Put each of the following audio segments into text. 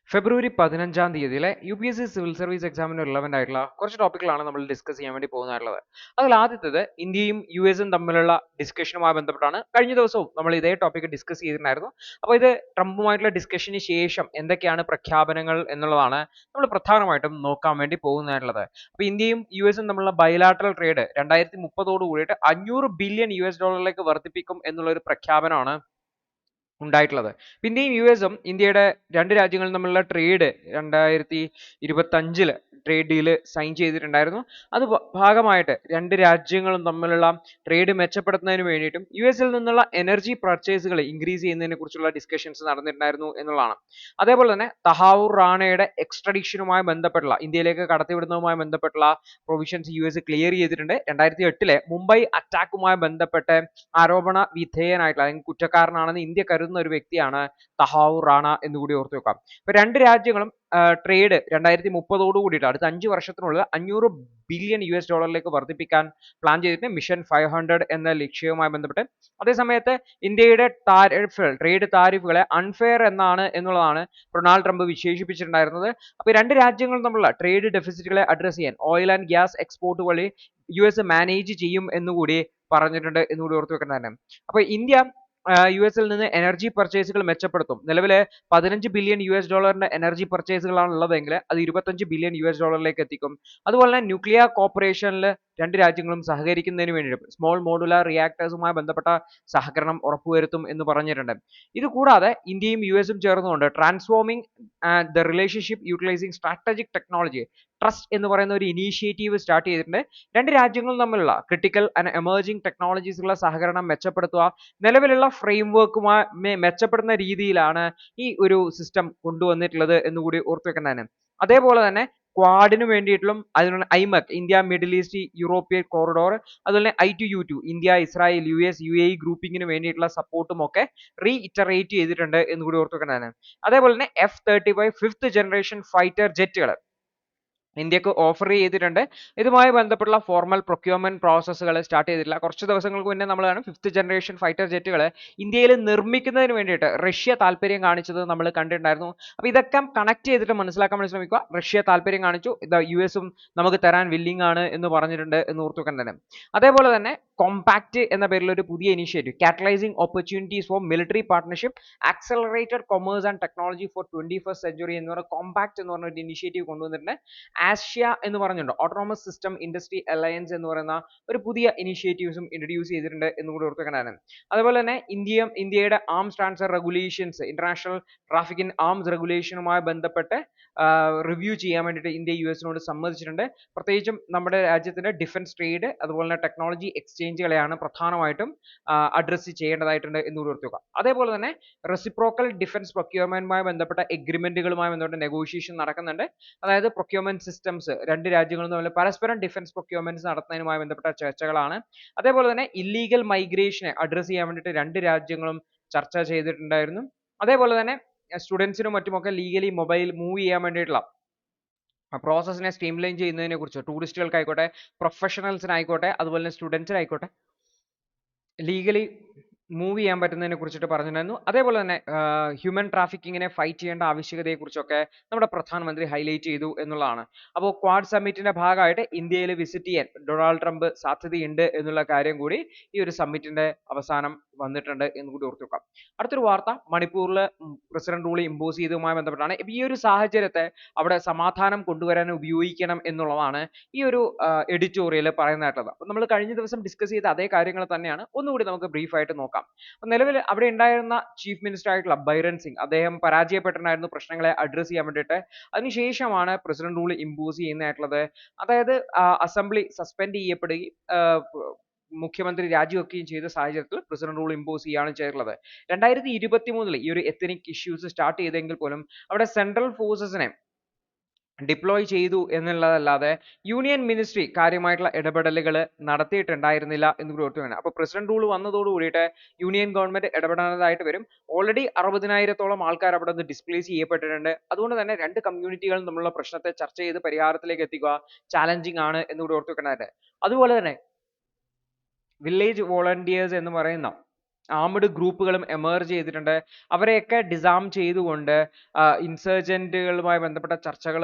ഫെബ്രുവരി 15-ാം തീയതിയിലെ UPSC civil service എക്സാമിന് relevant ആയിട്ടുള്ള കുറച്ച് ടോപ്പിക്കുകളാണ് നമ്മൾ ഡിസ്കസ് ചെയ്യാൻ വേണ്ടി പോകുന്നതായിട്ടുള്ളത്. അതിൽ ആദ്യത്തേത് ഇന്ത്യയും US-ഉം തമ്മിലുള്ള ഡിസ്കഷനുമായി ബന്ധപ്പെട്ടാണ്. കഴിഞ്ഞ ദിവസവും നമ്മൾ ഇതേ ടോപ്പിക്ക് ഡിസ്കസ് ചെയ്തിട്ടുണ്ടായിരുന്നു. അപ്പോൾ ഇത് ട്രംപുമായിട്ടുള്ള ഡിസ്കഷന് ശേഷം എന്തൊക്കെയാണ് പ്രഖ്യാപനങ്ങൾ എന്നുള്ളതാണ് നമ്മൾ പ്രധാനമായിട്ടും നോക്കാൻ വേണ്ടി പോകുന്നതായിട്ടുള്ളത്. അപ്പോൾ ഇന്ത്യയും US-ഉം തമ്മിലുള്ള ബൈലാറ്ററൽ ട്രേഡ് 2030 കൂടിയിട്ട് $500 ബില്യൺ വർദ്ധിപ്പിക്കും എന്നുള്ള ഒരു പ്രഖ്യാപനമാണ് ഉണ്ടായിട്ടുള്ളത്. ഇന്ത്യയും US-ഉം ഇന്ത്യയുടെ രണ്ട് രാജ്യങ്ങളും തമ്മിലുള്ള ട്രേഡ് 2025 ട്രേഡ് ഡീല് സൈൻ ചെയ്തിട്ടുണ്ടായിരുന്നു. അത് ഭാഗമായിട്ട് രണ്ട് രാജ്യങ്ങളും തമ്മിലുള്ള ട്രേഡ് മെച്ചപ്പെടുത്തുന്നതിന് വേണ്ടിയിട്ടും US-ൽ നിന്നുള്ള എനർജി പർച്ചേസുകൾ ഇൻക്രീസ് ചെയ്യുന്നതിനെ കുറിച്ചുള്ള ഡിസ്കഷൻസ് നടന്നിട്ടുണ്ടായിരുന്നു എന്നുള്ളതാണ്. അതേപോലെ തന്നെ തഹാവൂർ റാണയുടെ എക്സ്ട്രഡിഷനുമായി ബന്ധപ്പെട്ടുള്ള ഇന്ത്യയിലേക്ക് കടത്തിവിടുന്നതുമായി ബന്ധപ്പെട്ടുള്ള പ്രൊവിഷൻസ് US ക്ലിയർ ചെയ്തിട്ടുണ്ട്. 2008 മുംബൈ അറ്റാക്കുമായി ബന്ധപ്പെട്ട് ആരോപണ വിധേയനായിട്ടുള്ള അല്ലെങ്കിൽ കുറ്റക്കാരനാണെന്ന് ഇന്ത്യ കരുതുന്ന ഒരു വ്യക്തിയാണ് തഹാവൂർ റാണ എന്ന് കൂടി ഓർത്തു വെക്കാം. ഇപ്പൊ രണ്ട് രാജ്യങ്ങളും ട്രേഡ് 2030 കൂടിയിട്ട് അടുത്ത 5 വർഷത്തിനുള്ളിൽ $500 ബില്യൺ വർദ്ധിപ്പിക്കാൻ പ്ലാൻ ചെയ്തിട്ട് മിഷൻ 500 എന്ന ലക്ഷ്യവുമായി ബന്ധപ്പെട്ട്. അതേസമയത്ത് ഇന്ത്യയുടെ ട്രേഡ് താരിഫുകളെ അൺഫെയർ എന്നുള്ളതാണ് ഡൊണാൾഡ് ട്രംപ് വിശേഷിപ്പിച്ചിട്ടുണ്ടായിരുന്നത്. അപ്പോൾ രണ്ട് രാജ്യങ്ങളും തമ്മിലുള്ള ട്രേഡ് ഡെഫിസിറ്റുകളെ അഡ്രസ് ചെയ്യാൻ ഓയിൽ ആൻഡ് ഗ്യാസ് എക്സ്പോർട്ട് വഴി US മാനേജ് ചെയ്യും എന്നുകൂടി പറഞ്ഞിട്ടുണ്ട് എന്നുകൂടി ഓർത്തു വെക്കേണ്ടതാണ്. അപ്പോൾ ഇന്ത്യ US-ൽ നിന്ന് എനർജി പർച്ചേസുകൾ മെച്ചപ്പെടുത്തും. നിലവിലെ $15 ബില്യൺ എനർജി പർച്ചേസുകളാണ് ഉള്ളതെങ്കിൽ അത് $25 ബില്യൺ എത്തിക്കും. അതുപോലെ തന്നെ ന്യൂക്ലിയർ കോർപ്പറേഷനിൽ രണ്ട് രാജ്യങ്ങളും സഹകരിക്കുന്നതിന് വേണ്ടിയിട്ട് സ്മോൾ മോഡുലാർ റിയാക്ടേഴ്സുമായി ബന്ധപ്പെട്ട സഹകരണം ഉറപ്പുവരുത്തും എന്ന് പറഞ്ഞിട്ടുണ്ട്. ഇത് കൂടാതെ ഇന്ത്യയും US-ഉം ചേർന്നുകൊണ്ട് transforming the relationship utilising strategic technology trust എന്ന് പറയുന്ന ഒരു ഇനീഷ്യേറ്റീവ് സ്റ്റാർട്ട് ചെയ്തിട്ടുണ്ട്. രണ്ട് രാജ്യങ്ങളും തമ്മിലുള്ള ക്രിട്ടിക്കൽ ആൻഡ് എമർജിംഗ് ടെക്നോളജീസുള്ള സഹകരണം മെച്ചപ്പെടുത്തുക, നിലവിലുള്ള ഫ്രെയിംവർക്കുമായി മെച്ചപ്പെടുന്ന രീതിയിലാണ് ഈ ഒരു സിസ്റ്റം കൊണ്ടുവന്നിട്ടുള്ളത് എന്നുകൂടി ഓർത്തു വെക്കുന്നതാണ്. അതേപോലെ തന്നെ ക്വാഡിന് വേണ്ടിയിട്ടും അതിനുള്ള IMEC India Middle East European corridor, അതുപോലെ I2U2 India Israel US UAE ഗ്രൂപ്പിങ്ങിന് വേണ്ടിയിട്ടുള്ള സപ്പോർട്ടും ഒക്കെ റീഇറ്ററേറ്റ് ചെയ്തിട്ടുണ്ട് എന്നുകൂടി ഓർത്തു വെക്കുന്നതാണ്. അതേപോലെ തന്നെ F-35 ഫിഫ്ത്ത് ജനറേഷൻ ഫൈറ്റർ ജെറ്റുകൾ ഇന്ത്യക്ക് ഓഫർ ചെയ്തിട്ടുണ്ട്. ഇതുമായി ബന്ധപ്പെട്ടുള്ള ഫോർമൽ പ്രൊക്യൂർമെന്റ് പ്രോസസ്സുകൾ സ്റ്റാർട്ട് ചെയ്തിട്ടില്ല. കുറച്ച് ദിവസങ്ങൾക്ക് മുന്നേ നമ്മളാണ് ഫിഫ്ത്ത് ജനറേഷൻ ഫൈറ്റർ ജെറ്റുകൾ ഇന്ത്യയിൽ നിർമ്മിക്കുന്നതിന് വേണ്ടിയിട്ട് റഷ്യ താല്പര്യം കാണിച്ചത് നമ്മൾ കണ്ടിട്ടുണ്ടായിരുന്നു. അപ്പോൾ ഇതൊക്കെ കണക്ട് ചെയ്തിട്ട് മനസ്സിലാക്കാൻ വേണ്ടി ശ്രമിക്കുക. റഷ്യ താല്പര്യം കാണിച്ചു, US-ഉം നമുക്ക് തരാൻ വില്ലിംഗ് ആണ് എന്ന് പറഞ്ഞിട്ടുണ്ട് എന്ന് ഓർത്തു വെക്കേണ്ടത്. അതേപോലെ തന്നെ കോമ്പാക്ട് എന്ന പേരിൽ ഒരു പുതിയ initiative catalysing opportunities for military partnership accelerated commerce and technology for 21st century എന്ന് പറയുന്ന കോമ്പാക്ട് എന്ന് പറഞ്ഞ ഒരു ഇനിഷ്യേറ്റീവ് കൊണ്ടുവന്നിട്ടുണ്ട്. ആഷ്യ എന്ന് പറഞ്ഞിട്ടുണ്ട്, ഓട്ടോണമസ് സിസ്റ്റം ഇൻഡസ്ട്രി അലയൻസ് എന്ന് പറയുന്ന ഒരു പുതിയ ഇനിഷ്യേറ്റീവ്സും ഇൻട്രൊഡ്യൂസ് ചെയ്തിട്ടുണ്ട് എന്ന് കൂടി ഓർത്തുവെക്കാനാണ്. അതുപോലെ തന്നെ ഇന്ത്യയുടെ arms transfer regulations international traffic in arms റെഗുലേഷനുമായി ബന്ധപ്പെട്ട് റിവ്യൂ ചെയ്യാൻ വേണ്ടിയിട്ട് ഇന്ത്യ US-നോട് സമ്മതിച്ചിട്ടുണ്ട്. പ്രത്യേകിച്ചും നമ്മുടെ രാജ്യത്തിന്റെ ഡിഫൻസ് ട്രേഡ് അതുപോലെ തന്നെ ടെക്നോളജി എക്സ്ചേഞ്ചുകളെയാണ് പ്രധാനമായിട്ടും അഡ്രസ്സ് ചെയ്യേണ്ടതായിട്ടുണ്ട് എന്ന് കൂടി ഓർത്തുവെക്കുക. അതേപോലെ തന്നെ റെസിപ്രോക്കൽ ഡിഫൻസ് പ്രൊക്യൂർമെന്റുമായി ബന്ധപ്പെട്ട എഗ്രിമെന്റുകളുമായി ബന്ധപ്പെട്ട നെഗോഷിയേഷൻ നടക്കുന്നുണ്ട്. അതായത് പ്രൊക്യൂർമെന്റ് സിസ്റ്റംസ് രണ്ട് രാജ്യങ്ങളും തമ്മിൽ പരസ്പരം ഡിഫൻസ് പ്രൊക്യൂർമെന്റ്സ് നടത്തുന്നതിനുമായി ബന്ധപ്പെട്ട ചർച്ചകളാണ്. അതേപോലെ തന്നെ ഇല്ലീഗൽ മൈഗ്രേഷനെ അഡ്രസ് ചെയ്യാൻ വേണ്ടിയിട്ട് രണ്ട് രാജ്യങ്ങളും ചർച്ച ചെയ്തിട്ടുണ്ടായിരുന്നു. അതേപോലെ തന്നെ സ്റ്റുഡൻസിനും മറ്റുമൊക്കെ ലീഗലി മൂവ് ചെയ്യാൻ വേണ്ടിയിട്ടുള്ള പ്രോസസ്സിനെ സ്ട്രീംലൈൻ ചെയ്യുന്നതിനെ കുറിച്ച് ടൂറിസ്റ്റുകൾക്കായിക്കോട്ടെ പ്രൊഫഷണൽസിനായിക്കോട്ടെ അതുപോലെ തന്നെ സ്റ്റുഡൻസിനായിക്കോട്ടെ ലീഗലി മൂവ് ചെയ്യാൻ പറ്റുന്നതിനെ കുറിച്ചിട്ട് പറഞ്ഞിട്ടുണ്ടായിരുന്നു. അതേപോലെ തന്നെ ഹ്യൂമൻ ട്രാഫിക്കിങ്ങിനെ ഫൈറ്റ് ചെയ്യേണ്ട ആവശ്യകതയെക്കുറിച്ചൊക്കെ നമ്മുടെ പ്രധാനമന്ത്രി ഹൈലൈറ്റ് ചെയ്തു എന്നുള്ളതാണ്. അപ്പോൾ ക്വാഡ് സമ്മിറ്റിന്റെ ഭാഗമായിട്ട് ഇന്ത്യയിൽ വിസിറ്റ് ചെയ്യാൻ ഡൊണാൾഡ് ട്രംപ് സാധ്യതയുണ്ട് എന്നുള്ള കാര്യം കൂടി ഈ ഒരു സമ്മിറ്റിന്റെ അവസാനം വന്നിട്ടുണ്ട് എന്ന് കൂടി ഓർത്തു വെക്കാം. അടുത്തൊരു വാർത്ത മണിപ്പൂരിൽ പ്രസിഡന്റ് റൂൾ ഇമ്പോസ് ചെയ്തതുമായി ബന്ധപ്പെട്ടാണ്. ഈ ഒരു സാഹചര്യത്തെ അവിടെ സമാധാനം കൊണ്ടുവരാൻ ഉപയോഗിക്കണം എന്നുള്ളതാണ് ഈ ഒരു എഡിറ്റോറിയൽ പറയുന്നതായിട്ടുള്ളത്. അപ്പോൾ നമ്മൾ കഴിഞ്ഞ ദിവസം ഡിസ്കസ് ചെയ്ത അതേ കാര്യങ്ങൾ തന്നെയാണ് ഒന്നുകൂടി നമുക്ക് ബ്രീഫ് ആയിട്ട് നോക്കാം. നിലവിൽ അവിടെ ഉണ്ടായിരുന്ന ചീഫ് മിനിസ്റ്റർ ആയിട്ടുള്ള ബൈരൻ സിംഗ് അദ്ദേഹം പരാജയപ്പെട്ടിട്ടുണ്ടായിരുന്നു പ്രശ്നങ്ങളെ അഡ്രസ് ചെയ്യാൻ വേണ്ടിയിട്ട്. അതിനുശേഷമാണ് പ്രസിഡന്റ് റൂൾ ഇമ്പോസ് ചെയ്യുന്നതായിട്ടുള്ളത്. അതായത് അസംബ്ലി സസ്പെൻഡ് ചെയ്യപ്പെടുകയും മുഖ്യമന്ത്രി രാജിവെക്കുകയും ചെയ്ത സാഹചര്യത്തിൽ പ്രസിഡന്റ് റൂൾ ഇമ്പോസ് ചെയ്യുകയാണ് ചെയ്തിട്ടുള്ളത്. 2023 ഈ ഒരു എത്നിക് ഇഷ്യൂസ് സ്റ്റാർട്ട് ചെയ്തെങ്കിൽ പോലും അവിടെ സെൻട്രൽ ഫോഴ്സസിനെ ഡിപ്ലോയ് ചെയ്തു എന്നുള്ളതല്ലാതെ യൂണിയൻ മിനിസ്ട്രി കാര്യമായിട്ടുള്ള ഇടപെടലുകൾ നടത്തിയിട്ടുണ്ടായിരുന്നില്ല എന്ന് കൂടി ഓർത്തു വേണം. അപ്പോൾ പ്രസിഡന്റ് റൂൾ വന്നതോട് കൂടിയിട്ട് യൂണിയൻ ഗവൺമെന്റ് ഇടപെടാനായിട്ട് വരും. ഓൾറെഡി 60,000-ഓളം ആൾക്കാർ അവിടെ നിന്ന് ഡിസ്പ്ലേസ് ചെയ്യപ്പെട്ടിട്ടുണ്ട്. അതുകൊണ്ട് തന്നെ രണ്ട് കമ്മ്യൂണിറ്റികളും തമ്മിലുള്ള പ്രശ്നത്തെ ചർച്ച ചെയ്ത് പരിഹാരത്തിലേക്ക് എത്തിക്കുക ചാലഞ്ചിങ് ആണ് എന്ന് കൂടി ഓർത്തു വെക്കേണ്ടതായിട്ട്. അതുപോലെ തന്നെ വില്ലേജ് വോളണ്ടിയേഴ്സ് എന്ന് പറയുന്ന ആർമ്ഡ് ഗ്രൂപ്പുകളും എമർജ് ചെയ്തിട്ടുണ്ട്. അവരെയൊക്കെ ഡിസാം ചെയ്തുകൊണ്ട് ഇൻസർജന്റുകളുമായി ബന്ധപ്പെട്ട ചർച്ചകൾ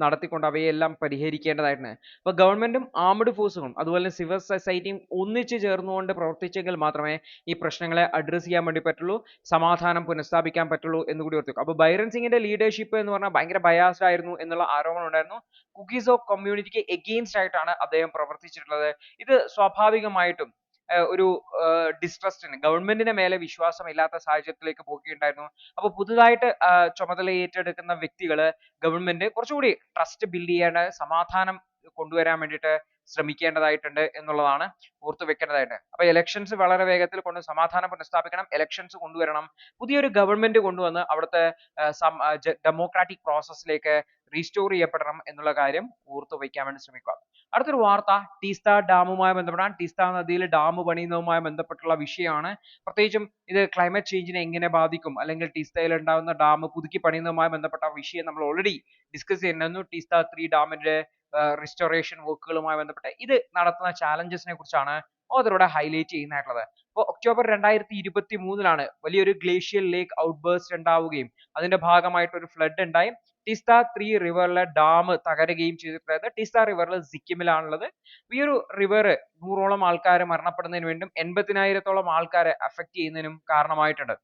നടത്തിക്കൊണ്ട് അവയെല്ലാം പരിഹരിക്കേണ്ടതായിട്ടുണ്ട്. അപ്പോൾ ഗവൺമെന്റും ആർമ്ഡ് ഫോഴ്സുകളും അതുപോലെ സിവിൽ സൊസൈറ്റിയും ഒന്നിച്ചു ചേർന്നുകൊണ്ട് പ്രവർത്തിച്ചെങ്കിൽ മാത്രമേ ഈ പ്രശ്നങ്ങളെ അഡ്രസ് ചെയ്യാൻ വേണ്ടി പറ്റുള്ളൂ, സമാധാനം പുനഃസ്ഥാപിക്കാൻ പറ്റുള്ളൂ എന്ന് കൂടി ഓർത്തുവെക്കുക. അപ്പോൾ ബൈരൻ സിംഗിന്റെ ലീഡർഷിപ്പ് എന്ന് പറഞ്ഞാൽ ഭയങ്കര ബയാസ്ഡ് ആയിരുന്നു എന്നുള്ള ആരോപണം ഉണ്ടായിരുന്നു. കുക്കീസ് ഓഫ് കമ്മ്യൂണിറ്റിക്ക് എഗെയിൻസ്റ്റ് ആയിട്ടാണ് അദ്ദേഹം പ്രവർത്തിച്ചിട്ടുള്ളത്. ഇത് സ്വാഭാവികമായിട്ടും ഒരു ഡിസ്ട്രസ്റ്റിന്, ഗവൺമെന്റിന്റെ മേലെ വിശ്വാസമില്ലാത്ത സാഹചര്യത്തിലേക്ക് പോവുകയുണ്ടായിരുന്നു. അപ്പോൾ പുതുതായിട്ട് ചുമതല ഏറ്റെടുക്കുന്ന വ്യക്തികള് ഗവൺമെന്റ് കുറച്ചുകൂടി ട്രസ്റ്റ് ബിൽഡ് ചെയ്യേണ്ട, സമാധാനം കൊണ്ടുവരാൻ വേണ്ടിയിട്ട് ശ്രമിക്കേണ്ടതായിട്ടുണ്ട് എന്നുള്ളതാണ് ഓർത്തു വെക്കേണ്ടതായിട്ട്. അപ്പോൾ ഇലക്ഷൻസ് വളരെ വേഗത്തിൽ കൊണ്ട് സമാധാനം പുനഃസ്ഥാപിക്കണം, ഇലക്ഷൻസ് കൊണ്ടുവരണം, പുതിയൊരു ഗവൺമെന്റ് കൊണ്ടുവന്ന് അവിടുത്തെ ഡെമോക്രാറ്റിക് പ്രോസസ്സിലേക്ക് റീസ്റ്റോർ ചെയ്യപ്പെടണം എന്നുള്ള കാര്യം ഓർത്തു വയ്ക്കാൻ വേണ്ടി ശ്രമിക്കുക. അടുത്തൊരു വാർത്ത ടീസ്ത ഡാമുമായി ബന്ധപ്പെട്ടാണ്. ടീസ്ത നദിയിൽ ഡാം പണിയുന്നതുമായി ബന്ധപ്പെട്ടുള്ള വിഷയമാണ്. പ്രത്യേകിച്ചും ഇത് ക്ലൈമറ്റ് ചേഞ്ചിനെ എങ്ങനെ ബാധിക്കും, അല്ലെങ്കിൽ ടീസ്തയിൽ ഉണ്ടാകുന്ന ഡാം പുതുക്കി പണിയുന്നതുമായി ബന്ധപ്പെട്ട വിഷയം നമ്മൾ ഓൾറെഡി ഡിസ്കസ് ചെയ്യുന്നു. ടീസ്ത 3 ഡാമിന്റെ റിസ്റ്റോറേഷൻ വർക്കുകളുമായി ബന്ധപ്പെട്ട് ഇത് നടത്തുന്ന ചാലഞ്ചസിനെ കുറിച്ചാണ് ഓതറോടെ ഹൈലൈറ്റ് ചെയ്യുന്നതായിട്ടുള്ളത്. അപ്പോൾ ഒക്ടോബർ 2023 വലിയൊരു ഗ്ലേഷ്യൽ ലേക്ക് ഔട്ട്ബേഴ്സ്റ്റ് ഉണ്ടാവുകയും അതിന്റെ ഭാഗമായിട്ട് ഒരു ഫ്ലഡ് ഉണ്ടായി. ടീസ്ത 3 റിവറിലെ ഡാം തകരുകയും ചെയ്തിട്ടുള്ളത്. ടീസ്ത റിവറിൽ സിക്കിമിലാണുള്ളത്. ഈ ഒരു റിവർ 100ഓളം ആൾക്കാർ മരണപ്പെടുന്നതിന് വേണ്ടിയും 80,000-ഓളം ആൾക്കാരെ അഫക്ട് ചെയ്യുന്നതിനും കാരണമായിട്ടുണ്ട്.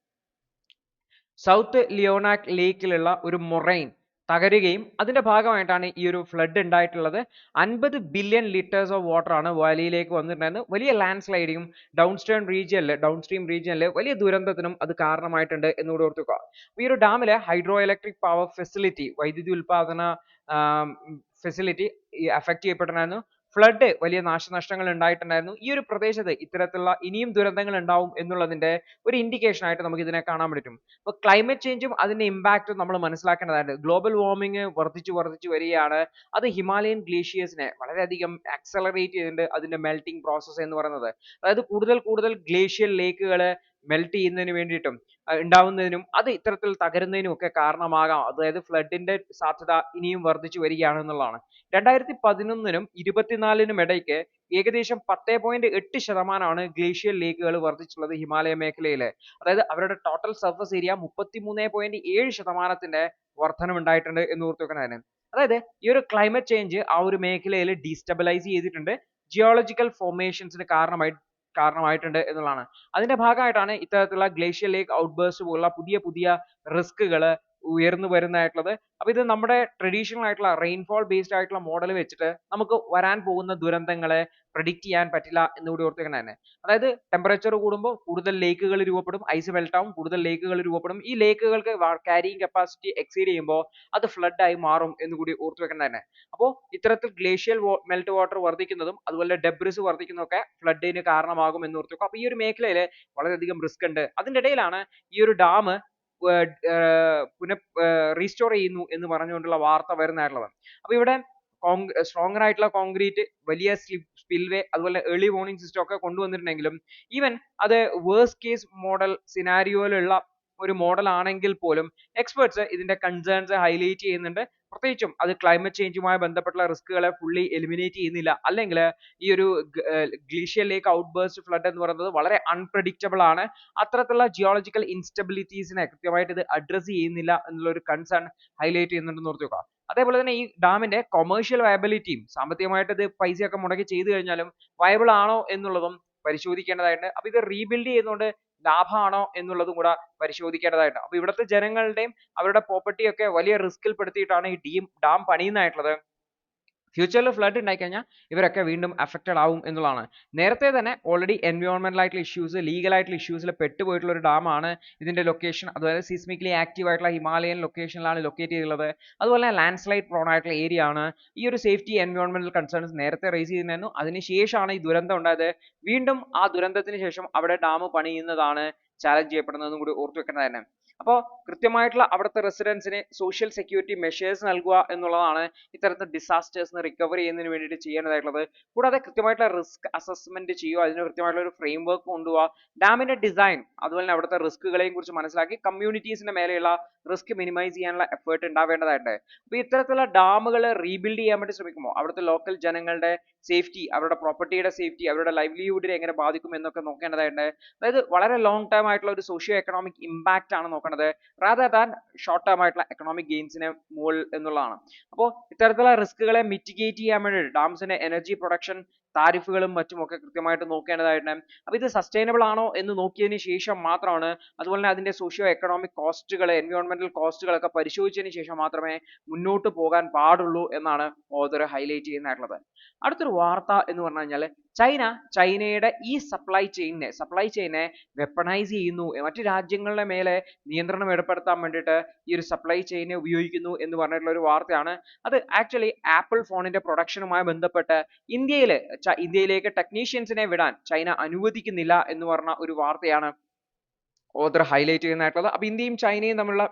സൗത്ത് ലിയോണാക് ലേക്കിലുള്ള ഒരു മൊറൈൻ തകരുകയും അതിന്റെ ഭാഗമായിട്ടാണ് ഈ ഒരു ഫ്ലഡ് ഉണ്ടായിട്ടുള്ളത്. 50 ബില്യൺ ലിറ്റേഴ്സ് ഓഫ് വാട്ടർ ആണ് വാലിയിലേക്ക് വന്നിട്ടുണ്ടായിരുന്നത്. വലിയ ലാൻഡ് സ്ലൈഡിങ്ങും ഡൗൺ സ്ട്രീം റീജിയനിൽ വലിയ ദുരന്തത്തിനും അത് കാരണമായിട്ടുണ്ട് എന്നുകൂടി ഓർത്തുക. ഈ ഒരു ഡാമിലെ ഹൈഡ്രോ ഇലക്ട്രിക് പവർ ഫെസിലിറ്റി, വൈദ്യുതി ഉൽപാദന ഫെസിലിറ്റി അഫക്ട് ചെയ്യപ്പെട്ടിട്ടുണ്ടായിരുന്നു. ഫ്ലഡ് വലിയ നാശനഷ്ടങ്ങൾ ഉണ്ടായിട്ടുണ്ടായിരുന്നു. ഈ ഒരു പ്രദേശത്ത് ഇത്തരത്തിലുള്ള ഇനിയും ദുരന്തങ്ങൾ ഉണ്ടാവും എന്നുള്ളതിന്റെ ഒരു ഇൻഡിക്കേഷൻ ആയിട്ട് നമുക്ക് ഇതിനെ കാണാൻ പറ്റും. അപ്പോൾ ക്ലൈമറ്റ് ചേഞ്ചും അതിന്റെ ഇമ്പാക്റ്റും നമ്മൾ മനസ്സിലാക്കേണ്ടതായിട്ട്. ഗ്ലോബൽ വാർമിംഗ് വർദ്ധിച്ചു വരികയാണ്. അത് ഹിമാലയൻ ഗ്ലേഷ്യേഴ്സിനെ വളരെയധികം ആക്സലറേറ്റ് ചെയ്തിട്ടുണ്ട് അതിന്റെ മെൽറ്റിംഗ് പ്രോസസ്സ് എന്ന് പറയുന്നത്. അതായത് കൂടുതൽ ഗ്ലേഷ്യൽ ലേക്കുകൾ മെൽറ്റ് ചെയ്യുന്നതിന് വേണ്ടിയിട്ടും ഉണ്ടാവുന്നതിനും അത് ഇത്തരത്തിൽ തകരുന്നതിനും ഒക്കെ കാരണമാകാം. അതായത് ഫ്ലഡിന്റെ സാധ്യത ഇനിയും വർദ്ധിച്ചു വരികയാണ് എന്നുള്ളതാണ്. 2011-നും 24-നും ഇടയ്ക്ക് ഏകദേശം 10.8% ഗ്ലേഷ്യൽ ലേക്കുകൾ വർദ്ധിച്ചുള്ളത് ഹിമാലയ മേഖലയില്. അതായത് അവരുടെ ടോട്ടൽ സർഫസ് ഏരിയ 33.7% വർധനവുണ്ടായിട്ടുണ്ട് എന്ന് ഓർത്തു വെക്കണം. അതായത് ഈ ഒരു ക്ലൈമറ്റ് ചേഞ്ച് ആ ഒരു മേഖലയിൽ ഡീസ്റ്റബിലൈസ് ചെയ്തിട്ടുണ്ട്, ജിയോളജിക്കൽ ഫോർമേഷൻസിന് കാരണമായിട്ടുണ്ട് എന്നുള്ളതാണ്. അതിന്റെ ഭാഗമായിട്ടാണ് ഇത്തരത്തിലുള്ള ഗ്ലേഷ്യൽ ലേക്ക് ഔട്ട്ബേഴ്സ്റ്റ് പോലുള്ള പുതിയ റിസ്കുകൾ ഉയർന്നു വരുന്നതായിട്ടുള്ളത്. അപ്പോൾ ഇത് നമ്മുടെ ട്രഡീഷണൽ ആയിട്ടുള്ള റെയിൻഫോൾ ബേസ്ഡ് ആയിട്ടുള്ള മോഡൽ വെച്ചിട്ട് നമുക്ക് വരാൻ പോകുന്ന ദുരന്തങ്ങളെ predict ചെയ്യാൻ പറ്റില്ല എന്ന് കൂടി ഓർത്ത് വെക്കണം തന്നെ. അതായത് ടെമ്പറേച്ചർ കൂടുമ്പോൾ കൂടുതൽ ലേക്കുകൾ രൂപപ്പെടും, ഐസ് മെൽറ്റ് ആവും, കൂടുതൽ ലേക്കുകൾ രൂപപ്പെടും. ഈ ലേക്കുകൾക്ക് ക്യാരിയിങ് കപ്പാസിറ്റി എക്സീഡ് ചെയ്യുമ്പോൾ അത് ഫ്ലഡ് ആയി മാറും എന്ന് കൂടി ഓർത്ത് വെക്കണം തന്നെ. അപ്പോൾ ഇത്തരത്തിൽ ഗ്ലേഷ്യൽ മെൽറ്റ് വാട്ടർ വർദ്ധിക്കുന്നതും അതുപോലെ ഡെബ്രിസ് വർദ്ധിക്കുന്നതൊക്കെ ഫ്ലഡിന് കാരണമാകും എന്ന് ഓർത്ത് വെക്കുക. അപ്പോൾ ഈ ഒരു മേഖലയിൽ വളരെയധികം റിസ്ക് ഉണ്ട്. അതിന്റെ ഇടയിലാണ് ഈ ഒരു ഡാം റീസ്റ്റോർ ചെയ്യുന്നു എന്ന് പറഞ്ഞുകൊണ്ടുള്ള വാർത്ത വരുന്നതായിട്ടുള്ളത്. അപ്പോൾ ഇവിടെ സ്ട്രോങ്ങർ ആയിട്ടുള്ള കോൺക്രീറ്റ്, വലിയ സ്പിൽവേ, അതുപോലെ ഏർലി വാർണിംഗ് സിസ്റ്റം ഒക്കെ കൊണ്ടുവന്നിട്ടുണ്ടെങ്കിലും ഈവൻ അത് വേഴ്സ്റ്റ് കേസ് മോഡൽ സിനാരിയോയിലുള്ള ഒരു മോഡൽ ആണെങ്കിൽ പോലും എക്സ്പെർട്സ് ഇതിന്റെ കൺസേൺസ് ഹൈലൈറ്റ് ചെയ്യുന്നുണ്ട്. പ്രത്യേകിച്ചും അത് ക്ലൈമറ്റ് ചേഞ്ചുമായി ബന്ധപ്പെട്ടുള്ള റിസ്കുകളെ ഫുള്ളി എലിമിനേറ്റ് ചെയ്യുന്നില്ല. അല്ലെങ്കിൽ ഈ ഒരു ഗ്ലേഷ്യൽ ലേക്ക് ഔട്ട്ബേഴ്സ്റ്റ് ഫ്ലഡ് എന്ന് പറയുന്നത് വളരെ അൺപ്രഡിക്റ്റബിൾ ആണ്. അത്തരത്തിലുള്ള ജിയോളജിക്കൽ ഇൻസ്റ്റബിലിറ്റീസിനെ കൃത്യമായിട്ട് ഇത് അഡ്രസ് ചെയ്യുന്നില്ല എന്നുള്ള ഒരു കൺസേൺ ഹൈലൈറ്റ് ചെയ്യുന്നുണ്ടെന്ന് ഓർത്ത് വെക്കുക. അതേപോലെ തന്നെ ഈ ഡാമിന്റെ കൊമേഴ്ഷ്യൽ വയബിലിറ്റിയും, സാമ്പത്തികമായിട്ട് ഇത് പൈസയൊക്കെ മുടക്കി ചെയ്തു കഴിഞ്ഞാലും വയബിൾ ആണോ എന്നുള്ളതും പരിശോധിക്കേണ്ടതായിട്ടുണ്ട്. അപ്പോൾ ഇത് റീബിൽഡ് ചെയ്യുന്നതുകൊണ്ട് ലാഭമാണോ എന്നുള്ളതും കൂടെ പരിശോധിക്കേണ്ടതായിട്ടുണ്ട്. അപ്പോൾ ഇവിടുത്തെ ജനങ്ങളുടെയും അവരുടെ പ്രോപ്പർട്ടി ഒക്കെ വലിയ റിസ്കിൽ പെടുത്തിയിട്ടാണ് ഈ ഡാം പണിയുന്നതായിട്ടുള്ളത്. ഫ്യൂച്ചറിൽ ഫ്ലഡ് ഉണ്ടായിക്കഴിഞ്ഞാൽ ഇവരൊക്കെ വീണ്ടും അഫക്റ്റഡ് ആവും എന്നുള്ളതാണ്. നേരത്തെ തന്നെ ഓൾറെഡി എൻവയോൺമെന്റൽ ആയിട്ടുള്ള ഇഷ്യൂസ്, ലീഗൽ ആയിട്ടുള്ള ഇഷ്യൂസിൽ പെട്ടുപോയിട്ടുള്ള ഒരു ഡാമാണ്. ഇതിന്റെ ലൊക്കേഷൻ അതുപോലെ സീസ്മിക്കലി ആക്റ്റീവ് ആയിട്ടുള്ള ഹിമാലയൻ ലൊക്കേഷനിലാണ് ലൊക്കേറ്റ് ചെയ്തിട്ടുള്ളത്. അതുപോലെ ലാൻഡ് സ്ലൈഡ് പ്രോൺ ആയിട്ടുള്ള ഏരിയ ആണ്. ഈ ഒരു സേഫ്റ്റി എൻവയോൺമെന്റൽ കൺസേൺസ് നേരത്തെ റേസ് ചെയ്തിരുന്നു. അതിനുശേഷമാണ് ഈ ദുരന്തം ഉണ്ടായത്. വീണ്ടും ആ ദുരന്തത്തിന് ശേഷം അവിടെ ഡാം പണിയുന്നതാണ് ചാലഞ്ച് ചെയ്യപ്പെടുന്നതെന്നും കൂടി ഓർത്തു വെക്കേണ്ടത് തന്നെ. അപ്പോൾ കൃത്യമായിട്ടുള്ള അവിടുത്തെ റെസിഡൻസിന് സോഷ്യൽ സെക്യൂരിറ്റി മെഷേഴ്സ് നൽകുക എന്നുള്ളതാണ് ഇത്തരത്തിൽ ഡിസാസ്റ്റേഴ്സിന് റിക്കവർ ചെയ്യുന്നതിന് വേണ്ടിയിട്ട് ചെയ്യേണ്ടതായിട്ടുള്ളത്. കൂടാതെ കൃത്യമായിട്ടുള്ള റിസ്ക് അസസ്മെന്റ് ചെയ്യുക, അതിന് കൃത്യമായിട്ടുള്ള ഒരു ഫ്രെയിം വർക്ക് കൊണ്ടുപോവുക, ഡാമിന്റെ ഡിസൈൻ അതുപോലെ തന്നെ അവിടുത്തെ റിസ്കുകളെയും കുറിച്ച് മനസ്സിലാക്കി കമ്മ്യൂണിറ്റീസിന്റെ മേലെയുള്ള റിസ്ക് മിനിമൈസ് ചെയ്യാനുള്ള എഫേർട്ട് ഉണ്ടാവേണ്ടതായിട്ട്. അപ്പോൾ ഇത്തരത്തിലുള്ള ഡാമുകൾ റീബിൽഡ് ചെയ്യാൻ വേണ്ടി ശ്രമിക്കുമ്പോൾ അവിടുത്തെ ലോക്കൽ ജനങ്ങളുടെ സേഫ്റ്റി, അവരുടെ പ്രോപ്പർട്ടിയുടെ സേഫ്റ്റി, അവരുടെ ലൈവ്ലിഹുഡിനെ എങ്ങനെ ബാധിക്കും എന്നൊക്കെ നോക്കേണ്ടതായിട്ടുണ്ട്. അതായത് വളരെ ലോങ് ടേം ആയിട്ടുള്ള ഒരു സോഷ്യോ എക്കണോമിക് ഇമ്പാക്റ്റ് ആണ് നോക്കേണ്ടത്, റാദർ ദാൻ ഷോർട്ട് ടേം ആയിട്ടുള്ള എക്കണോമിക് ഗെയിൻസിനെ മുകളിൽ എന്നുള്ളതാണ്. അപ്പോൾ ഇത്തരത്തിലുള്ള റിസ്കുകളെ മിറ്റിഗേറ്റ് ചെയ്യാൻ വേണ്ടി ഡാംസിന്റെ എനർജി പ്രൊഡക്ഷൻ താരിഫുകളും മറ്റുമൊക്കെ കൃത്യമായിട്ട് നോക്കേണ്ടതായിട്ടുണ്ട്. അപ്പോൾ ഇത് സസ്റ്റൈനബിൾ ആണോ എന്ന് നോക്കിയതിന് ശേഷം മാത്രമാണ്, അതുപോലെ തന്നെ അതിന്റെ സോഷ്യോ എക്കണോമിക് കോസ്റ്റുകൾ, എൻവയോൺമെന്റൽ കോസ്റ്റുകളൊക്കെ പരിശോധിച്ചതിന് ശേഷം മാത്രമേ മുന്നോട്ട് പോകാൻ പാടുള്ളൂ എന്നാണ് ഓഥർ ഹൈലൈറ്റ് ചെയ്യുന്നതായിട്ടുള്ളത്. അടുത്തൊരു വാർത്ത എന്ന് പറഞ്ഞു കഴിഞ്ഞാൽ ചൈനയുടെ ഈ സപ്ലൈ ചെയിനെ വെപ്പണൈസ് ചെയ്യുന്നു, മറ്റു രാജ്യങ്ങളുടെ മേലെ നിയന്ത്രണം ഏർപ്പെടുത്താൻ വേണ്ടിയിട്ട് ഈ ഒരു സപ്ലൈ ചെയിനെ ഉപയോഗിക്കുന്നു എന്ന് പറഞ്ഞിട്ടുള്ള ഒരു വാർത്തയാണ്. അത് ആക്ച്വലി ആപ്പിൾ ഫോണിന്റെ പ്രൊഡക്ഷനുമായി ബന്ധപ്പെട്ട് ഇന്ത്യയിലേക്ക് ടെക്നീഷ്യൻസിനെ വിടാൻ ചൈന അനുവദിക്കുന്നില്ല എന്ന് പറഞ്ഞ ഒരു വാർത്തയാണ് ഓഥർ ഹൈലൈറ്റ് ചെയ്യുന്നതായിട്ടുള്ളത്. അപ്പൊ ഇന്ത്യയും ചൈനയും തമ്മിലുള്ള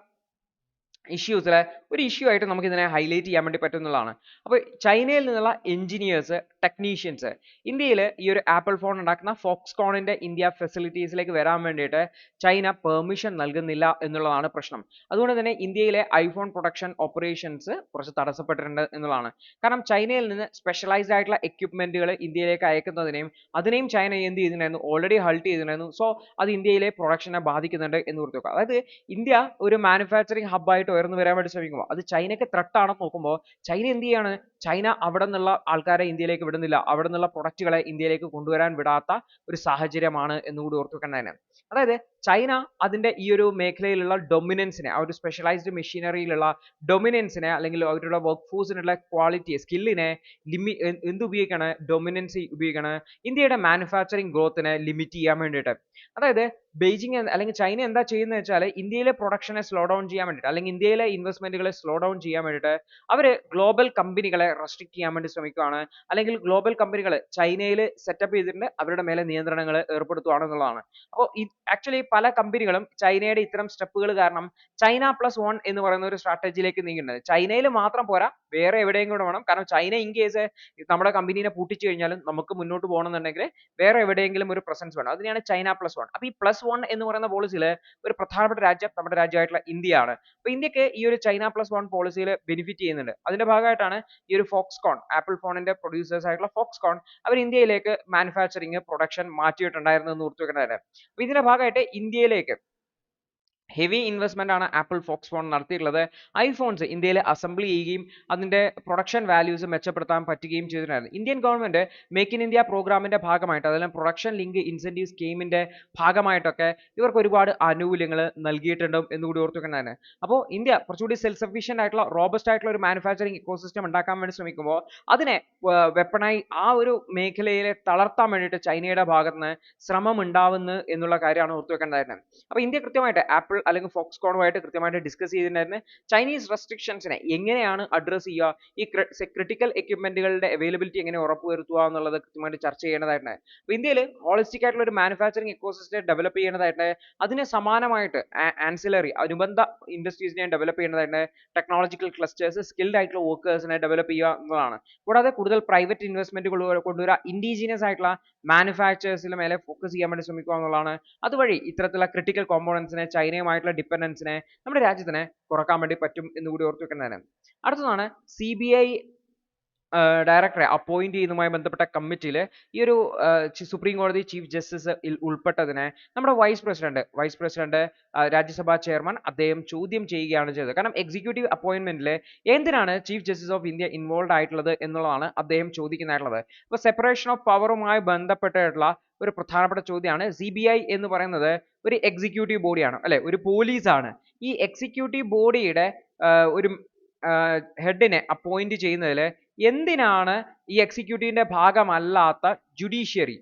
ഇഷ്യൂസിലെ ഒരു ഇഷ്യൂ ആയിട്ട് നമുക്ക് ഇതിനെ ഹൈലൈറ്റ് ചെയ്യാൻ വേണ്ടി പറ്റുന്നതാണ്. അപ്പോൾ ചൈനയിൽ നിന്നുള്ള എഞ്ചിനീയേഴ്സ്, ടെക്നീഷ്യൻസ് ഇന്ത്യയിൽ ഈ ഒരു ആപ്പിൾ ഫോൺ ഉണ്ടാക്കുന്ന ഫോക്സ്കോണിന്റെ ഇന്ത്യ ഫെസിലിറ്റീസിലേക്ക് വരാൻ വേണ്ടിയിട്ട് ചൈന പെർമിഷൻ നൽകുന്നില്ല എന്നുള്ളതാണ് പ്രശ്നം. അതുകൊണ്ട് തന്നെ ഇന്ത്യയിലെ ഐഫോൺ പ്രൊഡക്ഷൻ ഓപ്പറേഷൻസ് കുറച്ച് തടസ്സപ്പെട്ടിട്ടുണ്ട് എന്നുള്ളതാണ്. കാരണം ചൈനയിൽ നിന്ന് സ്പെഷ്യലൈസ്ഡ് ആയിട്ടുള്ള എക്യുപ്മെന്റുകൾ ഇന്ത്യയിലേക്ക് അതിനെയും ചൈന എന്ത് ചെയ്തിട്ടുണ്ടായിരുന്നു, ഓൾറെഡി ഹൾട്ട് ചെയ്തിട്ടുണ്ടായിരുന്നു. സോ അത് ഇന്ത്യയിലെ പ്രൊഡക്ഷനെ ബാധിക്കുന്നുണ്ട് എന്ന് ഓർത്ത് വെക്കുക. അതായത് ഇന്ത്യ ഒരു മാനുഫാക്ചറിങ് ഹബ്ബായിട്ട് ഉയർന്നു വരാൻ വേണ്ടി ശ്രമിക്കുമ്പോൾ അത് ചൈനയ്ക്ക് ത്രെട്ട് ആണെന്ന് നോക്കുമ്പോൾ ചൈന എന്ത് ചെയ്യാണ്, ചൈന അവിടെ നിന്നുള്ള ആൾക്കാരെ ഇന്ത്യയിലേക്ക് വിടുന്നില്ല, അവിടെ നിന്നുള്ള പ്രൊഡക്റ്റുകളെ ഇന്ത്യയിലേക്ക് കൊണ്ടുവരാൻ വിടാത്ത ഒരു സാഹചര്യമാണ് എന്നുകൂടി ഓർത്തു വെക്കേണ്ടതാണ്. അതായത് ചൈന അതിന്റെ ഈ ഒരു മേഖലയിലുള്ള ഡൊമിനൻസിനെ, ആ ഒരു സ്പെഷ്യലൈസ്ഡ് മെഷീനറിയിലുള്ള ഡൊമിനൻസിനെ, അല്ലെങ്കിൽ അവരുടെ വർക്ക് ഫോഴ്സിനുള്ള ക്വാളിറ്റി, സ്കില്ലിനെ ഉപയോഗിക്കാണ്, ഡൊമിനൻസി ഉപയോഗിക്കാണ് ഇന്ത്യയുടെ മാനുഫാക്ചറിങ് ഗ്രോത്തിനെ ലിമിറ്റ് ചെയ്യാൻ വേണ്ടിയിട്ട്. അതായത് ബെയ്ജിങ് അല്ലെങ്കിൽ ചൈന എന്താ ചെയ്യുന്നത് വെച്ചാൽ ഇന്ത്യയിലെ പ്രൊഡക്ഷനെ സ്ലോ ഡൗൺ ചെയ്യാൻ വേണ്ടിയിട്ട്, അല്ലെങ്കിൽ ഇന്ത്യയിലെ ഇൻവെസ്റ്റ്മെന്റുകളെ സ്ലോ ഡൗൺ ചെയ്യാൻ വേണ്ടിയിട്ട് അവർ ഗ്ലോബൽ കമ്പനികളെ റെസ്ട്രിക്ട് ചെയ്യാൻ വേണ്ടി ശ്രമിക്കുകയാണ്, അല്ലെങ്കിൽ ഗ്ലോബൽ കമ്പനികൾ ചൈനയിൽ സെറ്റപ്പ് ചെയ്തിട്ടുണ്ട് അവരുടെ മേലെ നിയന്ത്രണങ്ങൾ ഏർപ്പെടുത്തുകയാണെന്നുള്ളതാണ്. അപ്പോൾ ആക്ച്വലി പല കമ്പനികളും ചൈനയുടെ ഇത്തരം സ്റ്റെപ്പുകൾ കാരണം ചൈന പ്ലസ് വൺ എന്ന് പറയുന്ന ഒരു സ്ട്രാറ്റജിയിലേക്ക് നീങ്ങുന്നത്. ചൈനയിൽ മാത്രം പോരാ, വേറെ എവിടെയും കൂടെ വേണം. കാരണം ചൈന ഇൻ കേസ് നമ്മുടെ കമ്പനീനെ പൂട്ടിച്ചു കഴിഞ്ഞാലും നമുക്ക് മുന്നോട്ട് പോകണമെന്നുണ്ടെങ്കിൽ വേറെ എവിടെയെങ്കിലും ഒരു പ്രസൻസ് വേണം. അതിനെയാണ് ചൈന പ്ലസ് വൺ. അപ്പോൾ ഈ പ്ലസ് വൺ എന്ന് പറയുന്ന പോളിസിയിൽ ഒരു പ്രധാനപ്പെട്ട രാജ്യം നമ്മുടെ രാജ്യമായിട്ടുള്ള ഇന്ത്യയാണ്. അപ്പോൾ ഇന്ത്യക്ക് ഈ ഒരു ചൈന പ്ലസ് വൺ പോളിസിയിൽ ബെനിഫിറ്റ് ചെയ്യുന്നുണ്ട്. അതിന്റെ ഭാഗമായിട്ടാണ് ഈ ഒരു ഫോക്സ്കോൺ, ആപ്പിൾ ഫോണിന്റെ പ്രൊഡ്യൂസേഴ്സ് ആയിട്ടുള്ള ഫോക്സ്കോൺ അവർ ഇന്ത്യയിലേക്ക് മാനുഫാക്ചറിങ് പ്രൊഡക്ഷൻ മാറ്റിയിട്ടുണ്ടായിരുന്നു എന്ന് ഓർത്തു വെക്കേണ്ടത്. അപ്പോൾ ഇതിന്റെ ഭാഗമായിട്ട് ഇന്ത്യയിലേക്ക് ഹെവി ഇൻവെസ്റ്റ്മെന്റ് ആണ് ആപ്പിൾ ഫോക്സ്കോൺ നടത്തിയിട്ടുള്ളത്. ഐഫോൺസ് ഇന്ത്യയിൽ അസംബിൾ ചെയ്യുകയും അതിന്റെ പ്രൊഡക്ഷൻ വാല്യൂസ് മെച്ചപ്പെടുത്താൻ പറ്റുകയും ചെയ്തിട്ടുണ്ടായിരുന്നു. Indian government make in India പ്രോഗ്രാമിന്റെ ഭാഗമായിട്ട്, അതെല്ലാം പ്രൊഡക്ഷൻ ലിങ്ക് ഇൻസെന്റീവ് സ്കീമിന്റെ ഭാഗമായിട്ടൊക്കെ ഇവർക്ക് ഒരുപാട് ആനുകൂല്യങ്ങൾ നൽകിയിട്ടുണ്ട് എന്നുകൂടി ഓർത്തു വെക്കേണ്ടതാണ്. അപ്പോൾ ഇന്ത്യ കുറച്ചുകൂടി സെൽഫ് സഫീഷ്യന്റ് ആയിട്ടുള്ള, റോബസ്റ്റ് ആയിട്ടുള്ള ഒരു മാനുഫാക്ചറിങ് ഇക്കോസിസ്റ്റം ഉണ്ടാക്കാൻ വേണ്ടി ശ്രമിക്കുമ്പോൾ അതിനെ വെപ്പണായി ആ ഒരു മേഖലയിലെ തളർത്താൻ വേണ്ടിയിട്ട് ചൈനയുടെ ഭാഗത്ത് നിന്ന് ശ്രമം ഉണ്ടാവുന്നു എന്നുള്ള കാര്യമാണ് ഓർത്തു വെക്കേണ്ടതായിട്ട്. അപ്പോൾ ഇന്ത്യ കൃത്യമായിട്ട് ആപ്പിൾ അല്ലെങ്കിൽ ഫോക്സ്കോണുമായിട്ട് കൃത്യമായിട്ട് ഡിസ്കസ് ചെയ്തിട്ടുണ്ടായിരുന്നു. ചൈനീസ് റെസ്ട്രിക്ഷൻസിനെ എങ്ങനെയാണ് അഡ്രസ് ചെയ്യുക, ഈ ക്രിട്ടിക്കൽ എക്യുപ്മെന്റുകളുടെ അവൈലബിലിറ്റി എങ്ങനെ ഉറപ്പുവരുത്തുക എന്നുള്ളത് കൃത്യമായിട്ട് ചർച്ച ചെയ്യേണ്ടതായിട്ടുണ്ട്. അപ്പോൾ ഇന്ത്യയിൽ ഹോളിസ്റ്റിക് ആയിട്ടുള്ള ഒരു മാനുഫാക്ചറിങ് ഇക്കോസിസ്റ്റം ഡെവലപ്പ് ചെയ്യേണ്ടതായിട്ടുണ്ട്. അതിന് സമാനമായിട്ട് ആൻസിലറി അനുബന്ധ ഇൻഡസ്ട്രീസിനെ ഡെവലപ്പ് ചെയ്യേണ്ടതായിട്ടുണ്ട്. ടെക്നോളജിക്കൽ ക്ലസ്റ്റേഴ്സ്, സ്കിൽഡ് ആയിട്ടുള്ള വർക്കേഴ്സിനെ ഡെവലപ്പ് ചെയ്യുക എന്നതാണ്. കൂടാതെ കൂടുതൽ പ്രൈവറ്റ് ഇൻവെസ്റ്റ്മെന്റുകൾ കൊണ്ടുവരിക, ഇൻഡിജിനിയസ് ആയിട്ടുള്ള മാനുഫാക്ചേഴ്സിന് മേലെ ഫോക്കസ് ചെയ്യാൻ വേണ്ടി ശ്രമിക്കുക എന്നുള്ളതാണ്. അതുവഴി ഇത്തരത്തിലുള്ള ക്രിട്ടിക്കൽ കോമ്പോണൻസിനെ, ചൈനയുമായിട്ടുള്ള ഡിപ്പെൻഡൻസിനെ നമ്മുടെ രാജ്യത്തിന് കുറക്കാൻ വേണ്ടി പറ്റും എന്ന് കൂടി ഓർത്തു വെക്കേണ്ടതാണ്. അടുത്തതാണ് CBI ഡയറക്ടറെ അപ്പോയിന്റ് ചെയ്യുന്നതുമായി ബന്ധപ്പെട്ട കമ്മിറ്റിയിൽ ഈ ഒരു സുപ്രീം കോടതി ചീഫ് ജസ്റ്റിസ് ഉൾപ്പെട്ടതിനെ നമ്മുടെ വൈസ് പ്രസിഡന്റ് രാജ്യസഭാ ചെയർമാൻ അദ്ദേഹം ചോദ്യം ചെയ്യുകയാണ് ചെയ്തത്. കാരണം എക്സിക്യൂട്ടീവ് അപ്പോയിന്റ്മെന്റിൽ എന്തിനാണ് chief justice of India involve ആയിട്ടുള്ളത് എന്നുള്ളതാണ് അദ്ദേഹം ചോദിക്കുന്നതായിട്ടുള്ളത്. അപ്പോൾ സെപ്പറേഷൻ ഓഫ് പവറുമായി ബന്ധപ്പെട്ടിട്ടുള്ള ഒരു പ്രധാനപ്പെട്ട ചോദ്യമാണ്. CBI എന്ന് പറയുന്നത് ഒരു എക്സിക്യൂട്ടീവ് ബോഡിയാണ്, അല്ലെ, ഒരു പോലീസാണ്. ഈ എക്സിക്യൂട്ടീവ് ബോഡിയുടെ ഒരു ഹെഡിനെ അപ്പോയിന്റ് ചെയ്യുന്നതിൽ എന്തിനാണ് ഈ എക്സിക്യൂട്ടീവിന്റെ ഭാഗമല്ലാത്ത ജുഡീഷ്യറി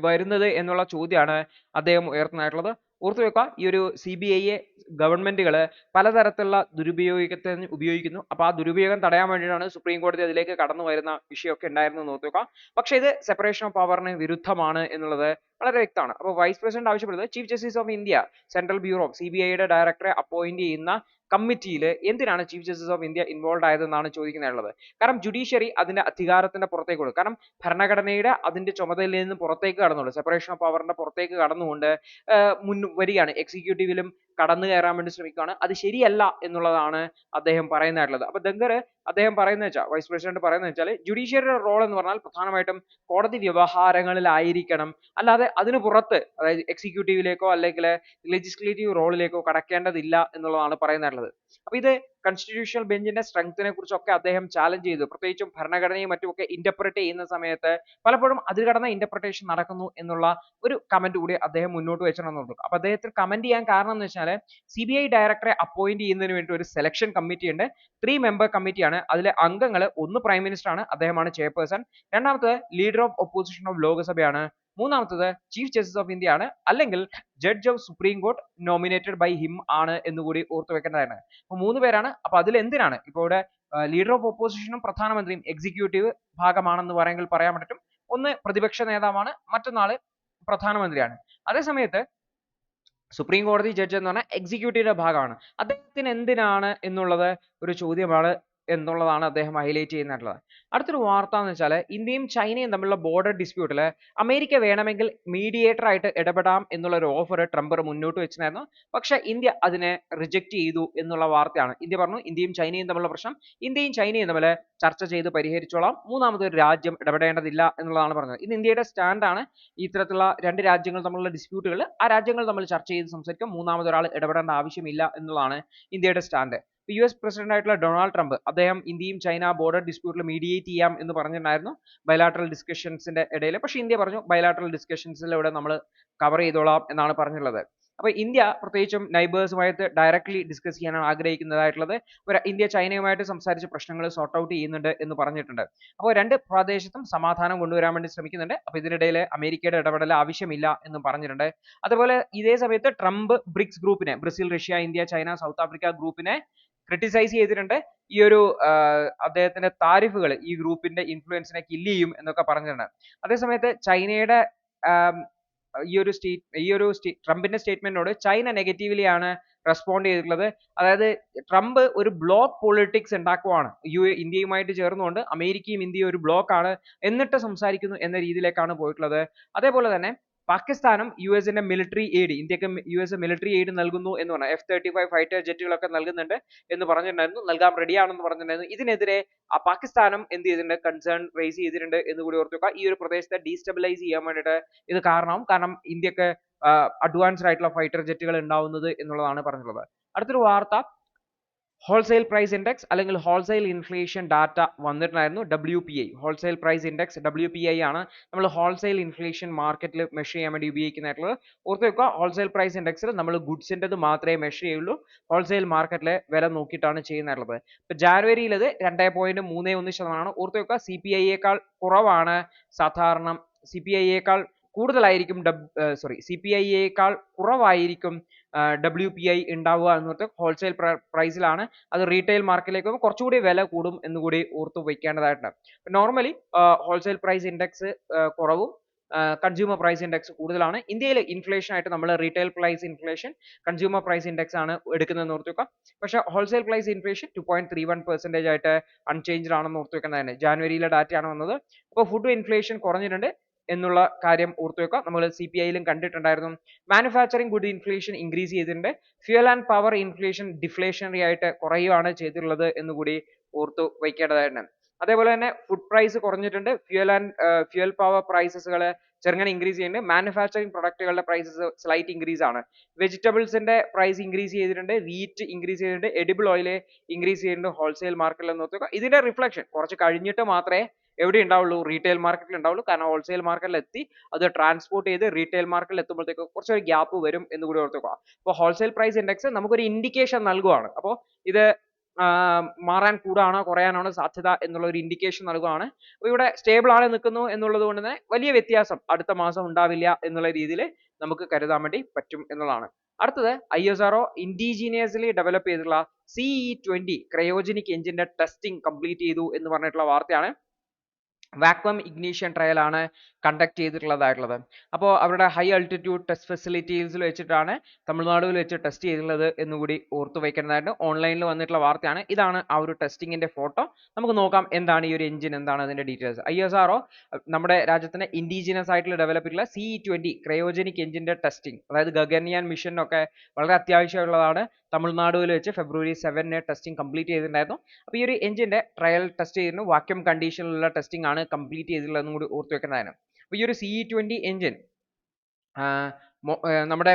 വരുന്നത് എന്നുള്ള ചോദ്യമാണ് അദ്ദേഹം ഉയർത്തുന്നതായിട്ടുള്ളത്. ഓർത്തു വെക്കുക, ഈ ഒരു CBIയെ ഗവൺമെന്റുകൾ പലതരത്തിലുള്ള ദുരുപയോഗത്തെ ഉപയോഗിക്കുന്നു. അപ്പോൾ ആ ദുരുപയോഗം തടയാൻ വേണ്ടിയിട്ടാണ് സുപ്രീം കോടതി അതിലേക്ക് കടന്നു വരുന്ന വിഷയമൊക്കെ ഉണ്ടായിരുന്നു എന്ന് ഓർത്തു വെക്കുക. പക്ഷേ ഇത് സെപ്പറേഷൻ ഓഫ് പവറിന് വിരുദ്ധമാണ് എന്നുള്ളത് വളരെ വ്യക്തമാണ്. അപ്പോൾ വൈസ് പ്രസിഡന്റ് ആവശ്യപ്പെടുന്നത് chief justice of India central bureau CBIയുടെ ഡയറക്ടറെ അപ്പോയിന്റ് ചെയ്യുന്ന കമ്മിറ്റിയിൽ എന്തിനാണ് chief justice of India involve ആയതെന്നാണ് ചോദിക്കുന്നത്. കാരണം ജുഡീഷ്യറി അതിന്റെ അധികാരത്തിന്റെ പുറത്തേക്ക് കൊടുക്കും. കാരണം ഭരണഘടനയുടെ അതിന്റെ ചുമതലയിൽ നിന്ന് പുറത്തേക്ക് കടന്നുകൊണ്ട്, സെപ്പറേഷൻ ഓഫ് പവറിന്റെ പുറത്തേക്ക് കടന്നുകൊണ്ട് വരികയാണ്. എക്സിക്യൂട്ടീവിലും കടന്നു കയറാൻ വേണ്ടി ശ്രമിക്കുകയാണ്. അത് ശരിയല്ല എന്നുള്ളതാണ് അദ്ദേഹം പറയുന്നതായിട്ടുള്ളത്. അപ്പൊ ദങ്കർ അദ്ദേഹം പറയുന്നത് വെച്ചാൽ വൈസ് പ്രസിഡന്റ് പറയുന്നത് വെച്ചാൽ ജുഡീഷ്യറിയുടെ റോൾ എന്ന് പറഞ്ഞാൽ പ്രധാനമായിട്ടും കോടതി വ്യവഹാരങ്ങളിലായിരിക്കണം, അല്ലാതെ അതിന് പുറത്ത് അതായത് എക്സിക്യൂട്ടീവിലേക്കോ അല്ലെങ്കിൽ ലെജിസ്ലേറ്റീവ് റോളിലേക്കോ കടക്കേണ്ടതില്ല എന്നുള്ളതാണ് പറയുന്നതായിട്ടുള്ളത്. അപ്പൊ ഇത് കോൺസ്റ്റിറ്റ്യൂഷണൽ ബെഞ്ചിന്റെ സ്ട്രെങ്ത്തിനെ കുറിച്ചൊക്കെ അദ്ദേഹം ചാലഞ്ച് ചെയ്തു. പ്രത്യേകിച്ചും ഭരണഘടനയും മറ്റുമൊക്കെ ഇന്റർപ്രറ്റ് ചെയ്യുന്ന സമയത്ത് പലപ്പോഴും അതിർകടന്ന ഇന്റർപ്രിട്ടേഷൻ നടക്കുന്നു എന്നുള്ള ഒരു കമന്റ് കൂടി അദ്ദേഹം മുന്നോട്ട് വെച്ചിട്ടുണ്ടെന്ന്. അപ്പൊ അദ്ദേഹത്തിന് കമന്റ് ചെയ്യാൻ കാരണം എന്ന് വെച്ചാൽ CBI ഡയറക്ടറെ അപ്പോയിന്റ് ചെയ്യുന്നതിന് വേണ്ടി ഒരു സെലക്ഷൻ കമ്മിറ്റി ഉണ്ട്. 3 മെമ്പർ കമ്മിറ്റിയാണ്. അതിലെ അംഗങ്ങൾ ഒന്ന് പ്രൈം മിനിസ്റ്റർ ആണ്, അദ്ദേഹമാണ് ചെയർപേഴ്സൺ. രണ്ടാമത്തത് ലീഡർ ഓഫ് ഒപ്പോസിഷൻ ഓഫ് ലോകസഭയാണ്. മൂന്നാമത്തത് ചീഫ് ജസ്റ്റിസ് ഓഫ് ഇന്ത്യ ആണ്, അല്ലെങ്കിൽ judge of supreme court nominated by him ആണ് എന്നുകൂടി ഓർത്തു വെക്കേണ്ടതാണ്. അപ്പൊ 3 പേരാണ്. അപ്പൊ അതിൽ എന്തിനാണ് ഇപ്പൊ ഇവിടെ ലീഡർ ഓഫ് ഒപ്പോസിഷനും പ്രധാനമന്ത്രിയും എക്സിക്യൂട്ടീവ് ഭാഗമാണെന്ന് പറയുമെങ്കിൽ പറയാൻ പറ്റും. ഒന്ന് പ്രതിപക്ഷ നേതാവാണ്, മറ്റൊന്നാള് പ്രധാനമന്ത്രിയാണ്. അതേ സമയത്ത് സുപ്രീം കോടതി ജഡ്ജ് എന്ന് പറഞ്ഞാൽ എക്സിക്യൂട്ടീവിന്റെ ഭാഗമാണ്. അദ്ദേഹത്തിന് എന്തിനാണ് എന്നുള്ളത് ഒരു ചോദ്യമാണ് എന്നുള്ളതാണ് അദ്ദേഹം ഹൈലൈറ്റ് ചെയ്യുന്നിട്ടുള്ളത്. അടുത്തൊരു വാർത്ത എന്ന് വെച്ചാൽ ഇന്ത്യയും ചൈനയും തമ്മിലുള്ള ബോർഡർ ഡിസ്പ്യൂട്ടിൽ അമേരിക്ക വേണമെങ്കിൽ മീഡിയേറ്റർ ആയിട്ട് ഇടപെടാം എന്നുള്ള ഒരു ഓഫർ ട്രംപ് മുന്നോട്ട് വെച്ചിരുന്നു. പക്ഷെ ഇന്ത്യ അതിനെ റിജക്ട് ചെയ്തു എന്നുള്ള വാർത്തയാണ്. ഇന്ത്യ പറഞ്ഞു ഇന്ത്യയും ചൈനയും തമ്മിലുള്ള പ്രശ്നം ഇന്ത്യയും ചൈനയും തമ്മിൽ ചർച്ച ചെയ്ത് പരിഹരിച്ചോളാം, മൂന്നാമതൊരു രാജ്യം ഇടപെടേണ്ടതില്ല എന്നുള്ളതാണ് പറഞ്ഞത്. ഇത് ഇന്ത്യയുടെ സ്റ്റാൻഡാണ്. ഇത്തരത്തിലുള്ള രണ്ട് രാജ്യങ്ങൾ തമ്മിലുള്ള ഡിസ്പ്യൂട്ടുകൾ ആ രാജ്യങ്ങൾ തമ്മിൽ ചർച്ച ചെയ്ത് സംസാരിക്കാം, മൂന്നാമതൊരാൾ ഇടപെടേണ്ട ആവശ്യമില്ല എന്നുള്ളതാണ് ഇന്ത്യയുടെ സ്റ്റാൻഡ്. US പ്രസിഡന്റ് ആയിട്ടുള്ള ഡൊണാൾഡ് ട്രംപ് അദ്ദേഹം ഇന്ത്യയും ചൈന ബോർഡർ ഡിസ്പ്യൂട്ടിൽ മീഡിയേറ്റ് ചെയ്യാം എന്ന് പറഞ്ഞിട്ടുണ്ടായിരുന്നു ബയലാറ്ററൽ ഡിസ്കഷൻസിന്റെ ഇടയിൽ. പക്ഷേ ഇന്ത്യ പറഞ്ഞു ബയലാറ്ററൽ ഡിസ്കഷൻസിലൂടെ നമ്മൾ കവർ ചെയ്തോളാം എന്നാണ് പറഞ്ഞിട്ടുള്ളത്. അപ്പോൾ ഇന്ത്യ പ്രത്യേകിച്ചും നൈബേഴ്സുമായിട്ട് ഡയറക്ട്ലി ഡിസ്കസ് ചെയ്യാനാണ് ആഗ്രഹിക്കുന്നതായിട്ടുള്ളത്. ഇന്ത്യ ചൈനയുമായിട്ട് സംസാരിച്ച് പ്രശ്നങ്ങൾ സോർട്ട് ഔട്ട് ചെയ്യുന്നുണ്ട് എന്ന് പറഞ്ഞിട്ടുണ്ട്. അപ്പോൾ രണ്ട് പ്രദേശത്തും സമാധാനം കൊണ്ടുവരാൻ വേണ്ടി ശ്രമിക്കുന്നുണ്ട്. അപ്പോൾ ഇതിനിടയിൽ അമേരിക്കയുടെ ഇടപെടൽ ആവശ്യമില്ല എന്നും പറഞ്ഞിട്ടുണ്ട്. അതുപോലെ ഇതേ സമയത്ത് ട്രംപ് ബ്രിക്സ് ഗ്രൂപ്പിനെ, Brazil, Russia, India, China, south Africa ഗ്രൂപ്പിനെ ക്രിട്ടിസൈസ് ചെയ്തിട്ടുണ്ട്. ഈ ഒരു അദ്ദേഹത്തിന്റെ താരിഫുകൾ ഈ ഗ്രൂപ്പിന്റെ ഇൻഫ്ലുവൻസിനെ കില്ല് ചെയ്യും എന്നൊക്കെ പറഞ്ഞിട്ടുണ്ട്. അതേസമയത്ത് ചൈനയുടെ ട്രംപിന്റെ സ്റ്റേറ്റ്മെന്റിനോട് ചൈന നെഗറ്റീവ്ലി ആണ് റെസ്പോണ്ട് ചെയ്തിട്ടുള്ളത്. അതായത് ട്രംപ് ഒരു ബ്ലോക്ക് പൊളിറ്റിക്സ് ഉണ്ടാക്കുവാണ്, ഇന്ത്യയുമായിട്ട് ചേർന്നുകൊണ്ട് അമേരിക്കയും ഇന്ത്യയും ഒരു ബ്ലോക്ക് ആണ് എന്നിട്ട് സംസാരിക്കുന്നു എന്ന രീതിയിലേക്കാണ് പോയിട്ടുള്ളത്. അതേപോലെ തന്നെ പാകിസ്ഥാനും യുഎസിന്റെ മിലിറ്ററി എയ്ഡ്, ഇന്ത്യക്ക് US മിലിറ്ററി എയ്ഡ് നൽകുന്നു എന്ന് പറഞ്ഞു. F-35 ഫൈറ്റർ ജെറ്റുകളൊക്കെ നൽകുന്നുണ്ട് എന്ന് പറഞ്ഞിട്ടുണ്ടായിരുന്നു, നൽകാൻ റെഡിയാണെന്ന് പറഞ്ഞിട്ടുണ്ടായിരുന്നു. ഇതിനെതിരെ പാകിസ്ഥാനും എന്ത് ചെയ്തിട്ടുണ്ട്, കൺസേൺ റേസ് ചെയ്തിട്ടുണ്ട് എന്ന് കൂടി ഓർത്തു വെക്കുക. ഈ ഒരു പ്രദേശത്തെ ഡീസ്റ്റബിലൈസ് ചെയ്യാൻ വേണ്ടിയിട്ട് ഇത് കാരണം ഇന്ത്യക്ക് അഡ്വാൻസ്ഡ് ആയിട്ടുള്ള ഫൈറ്റർ ജെറ്റുകൾ ഉണ്ടാവുന്നത് എന്നുള്ളതാണ് പറഞ്ഞിട്ടുള്ളത്. അടുത്തൊരു വാർത്ത, ഹോൾസെയിൽ പ്രൈസ് ഇൻഡെക്സ് അല്ലെങ്കിൽ ഹോൾസെയിൽ ഇൻഫ്ലേഷൻ ഡാറ്റ വന്നിട്ടുണ്ടായിരുന്നു. WPI wholesale price index WPI ആണ് നമ്മൾ ഹോൾസെയിൽ ഇൻഫ്ലേഷൻ മാർക്കറ്റിൽ മെഷർ ചെയ്യാൻ വേണ്ടി ഉപയോഗിക്കുന്നതായിട്ടുള്ളത്. ഓർത്ത് വെക്കുക, ഹോൾസെയിൽ പ്രൈസ് ഇൻഡെക്സിൽ നമ്മൾ ഗുഡ്സിൻ്റെത് മാത്രമേ മെഷർ ചെയ്യുള്ളൂ, ഹോൾസെയിൽ മാർക്കറ്റിലെ വില നോക്കിയിട്ടാണ് ചെയ്യുന്നുള്ളത്. ഇപ്പോൾ ജാനുവരിയിൽ ഇത് 2.31%. ഓർത്ത് വെക്കുക, CPI-യേക്കാൾ കുറവാണ് സാധാരണ, CPI-യേക്കാൾ കൂടുതലായിരിക്കും CPI-യേക്കാൾ കുറവായിരിക്കും WPI ഉണ്ടാവുക എന്ന് ഹോൾസെയിൽ പ്രൈസിലാണ്. അത് റീറ്റെയിൽ മാർക്കറ്റിലേക്ക് കുറച്ചുകൂടി വില കൂടും എന്നുകൂടി ഓർത്തു വയ്ക്കേണ്ടതായിട്ടുണ്ട്. നോർമലി ഹോൾസെയിൽ പ്രൈസ് ഇൻഡെക്സ് കുറവും കൺസ്യൂമർ പ്രൈസ് ഇൻഡെക്സ് കൂടുതലാണ്. ഇന്ത്യയിൽ ഇൻഫ്ലേഷൻ ആയിട്ട് നമ്മൾ retail price inflation, consumer price index ആണ് എടുക്കുന്നതെന്ന് ഓർത്ത് വെക്കുക. പക്ഷേ ഹോൾസെയിൽ പ്രൈസ് ഇൻഫ്ലേഷൻ 2.31% ആയിട്ട് അൺചേഞ്ച്ഡ് ആണെന്ന് ഓർത്ത് വെക്കേണ്ടതാണ്. ജാനുവരിയിലെ ഡാറ്റയാണ് വന്നത്. അപ്പോൾ ഫുഡ് ഇൻഫ്ലേഷൻ കുറഞ്ഞിട്ടുണ്ട് എന്നുള്ള കാര്യം ഓർത്തു വെക്കുക. നമ്മൾ CPI-യിലും കണ്ടിട്ടുണ്ടായിരുന്നു. മാനുഫാക്ചറിങ് ഗുഡ് ഇൻഫ്ലേഷൻ ഇൻക്രീസ് ചെയ്തിട്ടുണ്ട്. ഫ്യൂൽ ആൻഡ് പവർ ഇൻഫ്ലേഷൻ ഡിഫ്ലേഷണറി ആയിട്ട് കുറയുകയാണ് ചെയ്തിട്ടുള്ളത് എന്നുകൂടി ഓർത്തു വയ്ക്കേണ്ടതായിട്ടുണ്ട്. അതേപോലെ തന്നെ ഫുഡ് പ്രൈസ് കുറഞ്ഞിട്ടുണ്ട്. ഫ്യൂൽ പവർ പ്രൈസസുകൾ ചെറുങ്ങനെ ഇൻക്രീസ് ചെയ്യുന്നുണ്ട്. മാനുഫാക്ചറിങ് പ്രൊഡക്റ്റുകളുടെ പ്രൈസസ് സ്ലൈറ്റ് ഇൻക്രീസ് ആണ്. വെജിറ്റബിൾസിന്റെ പ്രൈസ് ഇൻക്രീസ് ചെയ്തിട്ടുണ്ട്, വീറ്റ് ഇൻക്രീസ് ചെയ്തിട്ടുണ്ട്, എഡിബിൾ ഓയിൽ ഇൻക്രീസ് ചെയ്തിട്ടുണ്ട് ഹോൾസെയിൽ മാർക്കറ്റിൽ എന്ന് നോക്കുക. ഇതിന്റെ റിഫ്ലക്ഷൻ കുറച്ച് കഴിഞ്ഞിട്ട് മാത്രമേ എവിടെ ഉണ്ടാവുള്ളൂ, റീറ്റെയിൽ മാർക്കറ്റിൽ ഉണ്ടാവുള്ളൂ. കാരണം ഹോൾസെയിൽ മാർക്കറ്റിൽ എത്തി അത് ട്രാൻസ്പോർട്ട് ചെയ്ത് റീറ്റെയിൽ മാർക്കറ്റിൽ എത്തുമ്പോഴത്തേക്ക് കുറച്ചൊരു ഗ്യാപ്പ് വരും എന്ന് കൂടി ഓർത്ത് വെക്കുക. അപ്പോൾ ഹോൾസെയിൽ പ്രൈസ് ഇൻഡെക്സ് നമുക്കൊരു ഇൻഡിക്കേഷൻ നൽകുവാണ്. അപ്പോൾ ഇത് മാറാൻ കൂടാണോ കുറയാനാണോ സാധ്യത എന്നുള്ള ഒരു ഇൻഡിക്കേഷൻ നൽകുകയാണ്. അപ്പോൾ ഇവിടെ സ്റ്റേബിൾ ആണ് നിൽക്കുന്നു എന്നുള്ളത് കൊണ്ട് തന്നെ വലിയ വ്യത്യാസം അടുത്ത മാസം ഉണ്ടാവില്ല എന്നുള്ള രീതിയിൽ നമുക്ക് കരുതാൻ വേണ്ടി പറ്റും എന്നുള്ളതാണ്. അടുത്തത് ISRO ഇൻഡിജീനിയസ്ലി ഡെവലപ്പ് ചെയ്തിട്ടുള്ള CE-20 ക്രയോജനിക് എഞ്ചിന്റെ ടെസ്റ്റിംഗ് കംപ്ലീറ്റ് ചെയ്തു എന്ന് പറഞ്ഞിട്ടുള്ള വാർത്തയാണ്. വാക്വം ഇഗ്നീഷൻ ട്രയൽ ആണ് കണ്ടക്ട് ചെയ്തിട്ടുള്ളതായിട്ടുള്ളത്. അപ്പോൾ അവരുടെ ഹൈ ആൾട്ടിറ്റ്യൂഡ് ടെസ്റ്റ് ഫെസിലിറ്റീസിൽ വെച്ചിട്ടാണ് തമിഴ്നാടുവിൽ വെച്ച് ടെസ്റ്റ് ചെയ്തിട്ടുള്ളത് എന്നുകൂടി ഓർത്തു വയ്ക്കേണ്ടതായിട്ട്. ഓൺലൈനിൽ വന്നിട്ടുള്ള വാർത്തയാണ്. ഇതാണ് ആ ഒരു ടെസ്റ്റിങ്ങിന്റെ ഫോട്ടോ. നമുക്ക് നോക്കാം എന്താണ് ഈ ഒരു എഞ്ചിൻ, എന്താണ് അതിന്റെ ഡീറ്റെയിൽസ്. ISRO നമ്മുടെ രാജ്യത്തിന് ഇൻഡിജിനസ് ആയിട്ടുള്ള ഡെവലപ്പ് ചെയ്തിട്ടുള്ള CE-20 ക്രയോജനിക് എഞ്ചിന്റെ ടെസ്റ്റിംഗ്, അതായത് ഗഗൻയാൻ മിഷനൊക്കെ വളരെ അത്യാവശ്യമുള്ളതാണ്. തമിഴ്നാടുവിൽ വെച്ച് February 7 ടെസ്റ്റിംഗ് കംപ്ലീറ്റ് ചെയ്തിട്ടുണ്ടായിരുന്നു. അപ്പോൾ ഈ ഒരു എഞ്ചിന്റെ ട്രയൽ ടെസ്റ്റ് ചെയ്യുന്നു, വാക്യൂം കണ്ടീഷനിലുള്ള ടെസ്റ്റിംഗ് ആണ് കംപ്ലീറ്റ് ചെയ്തിട്ടുള്ളതെന്നും കൂടി ഓർത്തു വെക്കേണ്ടതാണ്. അപ്പോൾ ഈ ഒരു CE-20 എഞ്ചിൻ നമ്മുടെ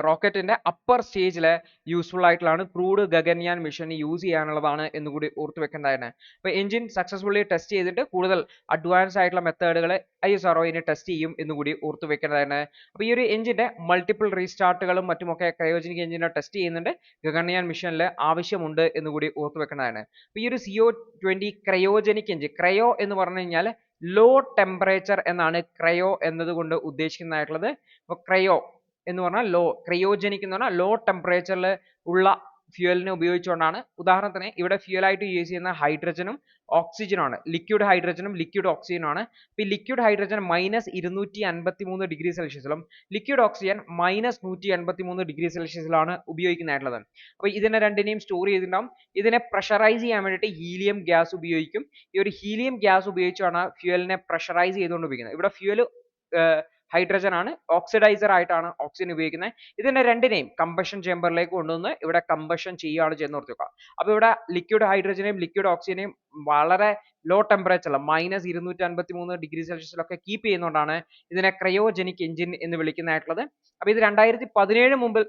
റോക്കറ്റിന്റെ അപ്പർ സ്റ്റേജിൽ യൂസ്ഫുൾ ആയിട്ടുള്ളതാണ്. ക്രൂഡ് ഗഗൻയാൻ മിഷന് യൂസ് ചെയ്യാനുള്ളതാണ് എന്നുകൂടി ഓർത്തു വെക്കേണ്ടതാണ്. അപ്പോൾ എഞ്ചിൻ സക്സസ്ഫുള്ളി ടെസ്റ്റ് ചെയ്തിട്ട് കൂടുതൽ അഡ്വാൻസ് ആയിട്ടുള്ള മെത്തേഡുകൾ ISRO ഇനി ടെസ്റ്റ് ചെയ്യും എന്നുകൂടി ഓർത്തു വെക്കേണ്ടതാണ്. അപ്പോൾ ഈ ഒരു എഞ്ചിന്റെ മൾട്ടിപ്പിൾ റീസ്റ്റാർട്ടുകളും മറ്റുമൊക്കെ ക്രയോജനിക് എഞ്ചിനെ ടെസ്റ്റ് ചെയ്യുന്നുണ്ട്, ഗഗൻയാൻ മിഷനിൽ ആവശ്യമുണ്ട് എന്നുകൂടി ഓർത്തു വെക്കേണ്ടതാണ്. അപ്പോൾ ഈ ഒരു CO-20 ക്രയോജനിക് എഞ്ചിൻ, ക്രയോ എന്ന് പറഞ്ഞു കഴിഞ്ഞാൽ ലോ ടെമ്പറേച്ചർ എന്നാണ് ക്രയോ എന്നതുകൊണ്ട് ഉദ്ദേശിക്കുന്നതായിട്ടുള്ളത്. അപ്പോൾ ക്രയോ എന്ന് പറഞ്ഞാൽ ലോ, ക്രയോജനിക് എന്ന് പറഞ്ഞാൽ ലോ ടെമ്പറേച്ചറിൽ ഉള്ള ഫ്യൂവലിനെ ഉപയോഗിച്ചുകൊണ്ടാണ്. ഉദാഹരണത്തിന് ഇവിടെ ഫ്യൂവലായിട്ട് യൂസ് ചെയ്യുന്ന ഹൈഡ്രജനും ഓക്സിജനും ആണ്, ലിക്വിഡ് ഹൈഡ്രജനും ലിക്വിഡ് ഓക്സിജനും ആണ്. അപ്പോൾ ഈ liquid hydrogen -253°C liquid oxygen -183°C ഉപയോഗിക്കുന്നതായിട്ടുള്ളത്. അപ്പോൾ ഇതിനെ രണ്ടിനെയും സ്റ്റോർ ചെയ്തിട്ടുണ്ടാവും. ഇതിനെ പ്രഷറൈസ് ചെയ്യാൻ വേണ്ടിയിട്ട് ഹീലിയം ഗ്യാസ് ഉപയോഗിക്കും. ഈ ഒരു ഹീലിയം ഗ്യാസ് ഉപയോഗിച്ചാണ് ഫ്യൂവലിനെ പ്രഷറൈസ് ചെയ്തുകൊണ്ട് ഉപയോഗിക്കുന്നത്. ഇവിടെ ഫ്യൂവൽ ഹൈഡ്രജൻ ആണ്, ഓക്സിഡൈസർ ആയിട്ടാണ് ഓക്സിജൻ ഉപയോഗിക്കുന്നത്. ഇതിനെ രണ്ടിനെയും കമ്പഷൻ ചേമ്പറിലേക്ക് കൊണ്ടുവന്ന് ഇവിടെ കമ്പഷൻ ചെയ്യുകയാണ് ചെയ്യുന്നത് ഓർത്ത് വെക്കുക. അപ്പോൾ ഇവിടെ ലിക്വിഡ് ഹൈഡ്രജനെയും ലിക്വിഡ് ഓക്സിജനെയും വളരെ ലോ ടെമ്പറേച്ചറിൽ -253°C കീപ്പ് ചെയ്യുന്നതുകൊണ്ടാണ് ഇതിനെ ക്രയോജനിക് എഞ്ചിൻ എന്ന് വിളിക്കുന്നതായിട്ടുള്ളത്. അപ്പോൾ ഇത് 2017 മുതൽ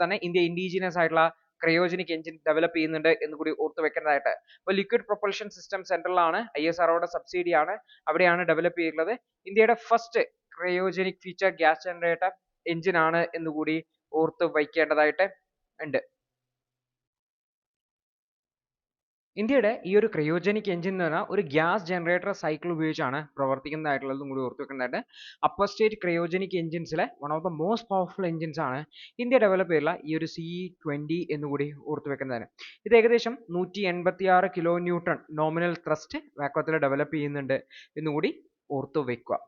തന്നെ ഇന്ത്യ ഇൻഡിജിനസ് ആയിട്ടുള്ള ക്രയോജനിക് എഞ്ചിൻ ഡെവലപ്പ് ചെയ്യുന്നുണ്ട് എന്ന് കൂടി ഓർത്ത് വെക്കേണ്ടതായിട്ട്. അപ്പോൾ ലിക്വിഡ് പ്രൊപ്പൽഷൻ സിസ്റ്റം സെന്ററിലാണ്, ISROയുടെ സബ്സിഡി ആണ്, അവിടെയാണ് ഡെവലപ്പ് ചെയ്തിട്ടുള്ളത്. ഇന്ത്യയുടെ first cryogenic feature gas generator engine ആണ് എന്നുകൂടി ഓർത്ത് വയ്ക്കേണ്ടതായിട്ട് ഉണ്ട്. ഇന്ത്യയുടെ ഈ ഒരു ക്രയോജനിക് എഞ്ചിൻ എന്ന് പറഞ്ഞാൽ ഒരു ഗ്യാസ് ജനറേറ്റർ സൈക്കിൾ ഉപയോഗിച്ചാണ് പ്രവർത്തിക്കുന്നതായിട്ടുള്ളതും കൂടി ഓർത്ത് വെക്കേണ്ടതായിട്ട്. അപ്പർ സ്റ്റേജ് ക്രയോജനിക് എഞ്ചിൻസിലെ one of the most powerful engines ആണ് ഇന്ത്യ ഡെവലപ്പ് ചെയ്തുള്ള ഈ ഒരു CE-20 എന്നുകൂടി ഓർത്ത് വെക്കേണ്ടതാണ്. ഇത് ഏകദേശം 186 കിലോ ന്യൂട്ടൺ നോമിനൽ ത്രസ്റ്റ് വാക്വത്തിൽ ഡെവലപ്പ് ചെയ്യുന്നുണ്ട് എന്നുകൂടി ഓർത്ത് വെക്കുക.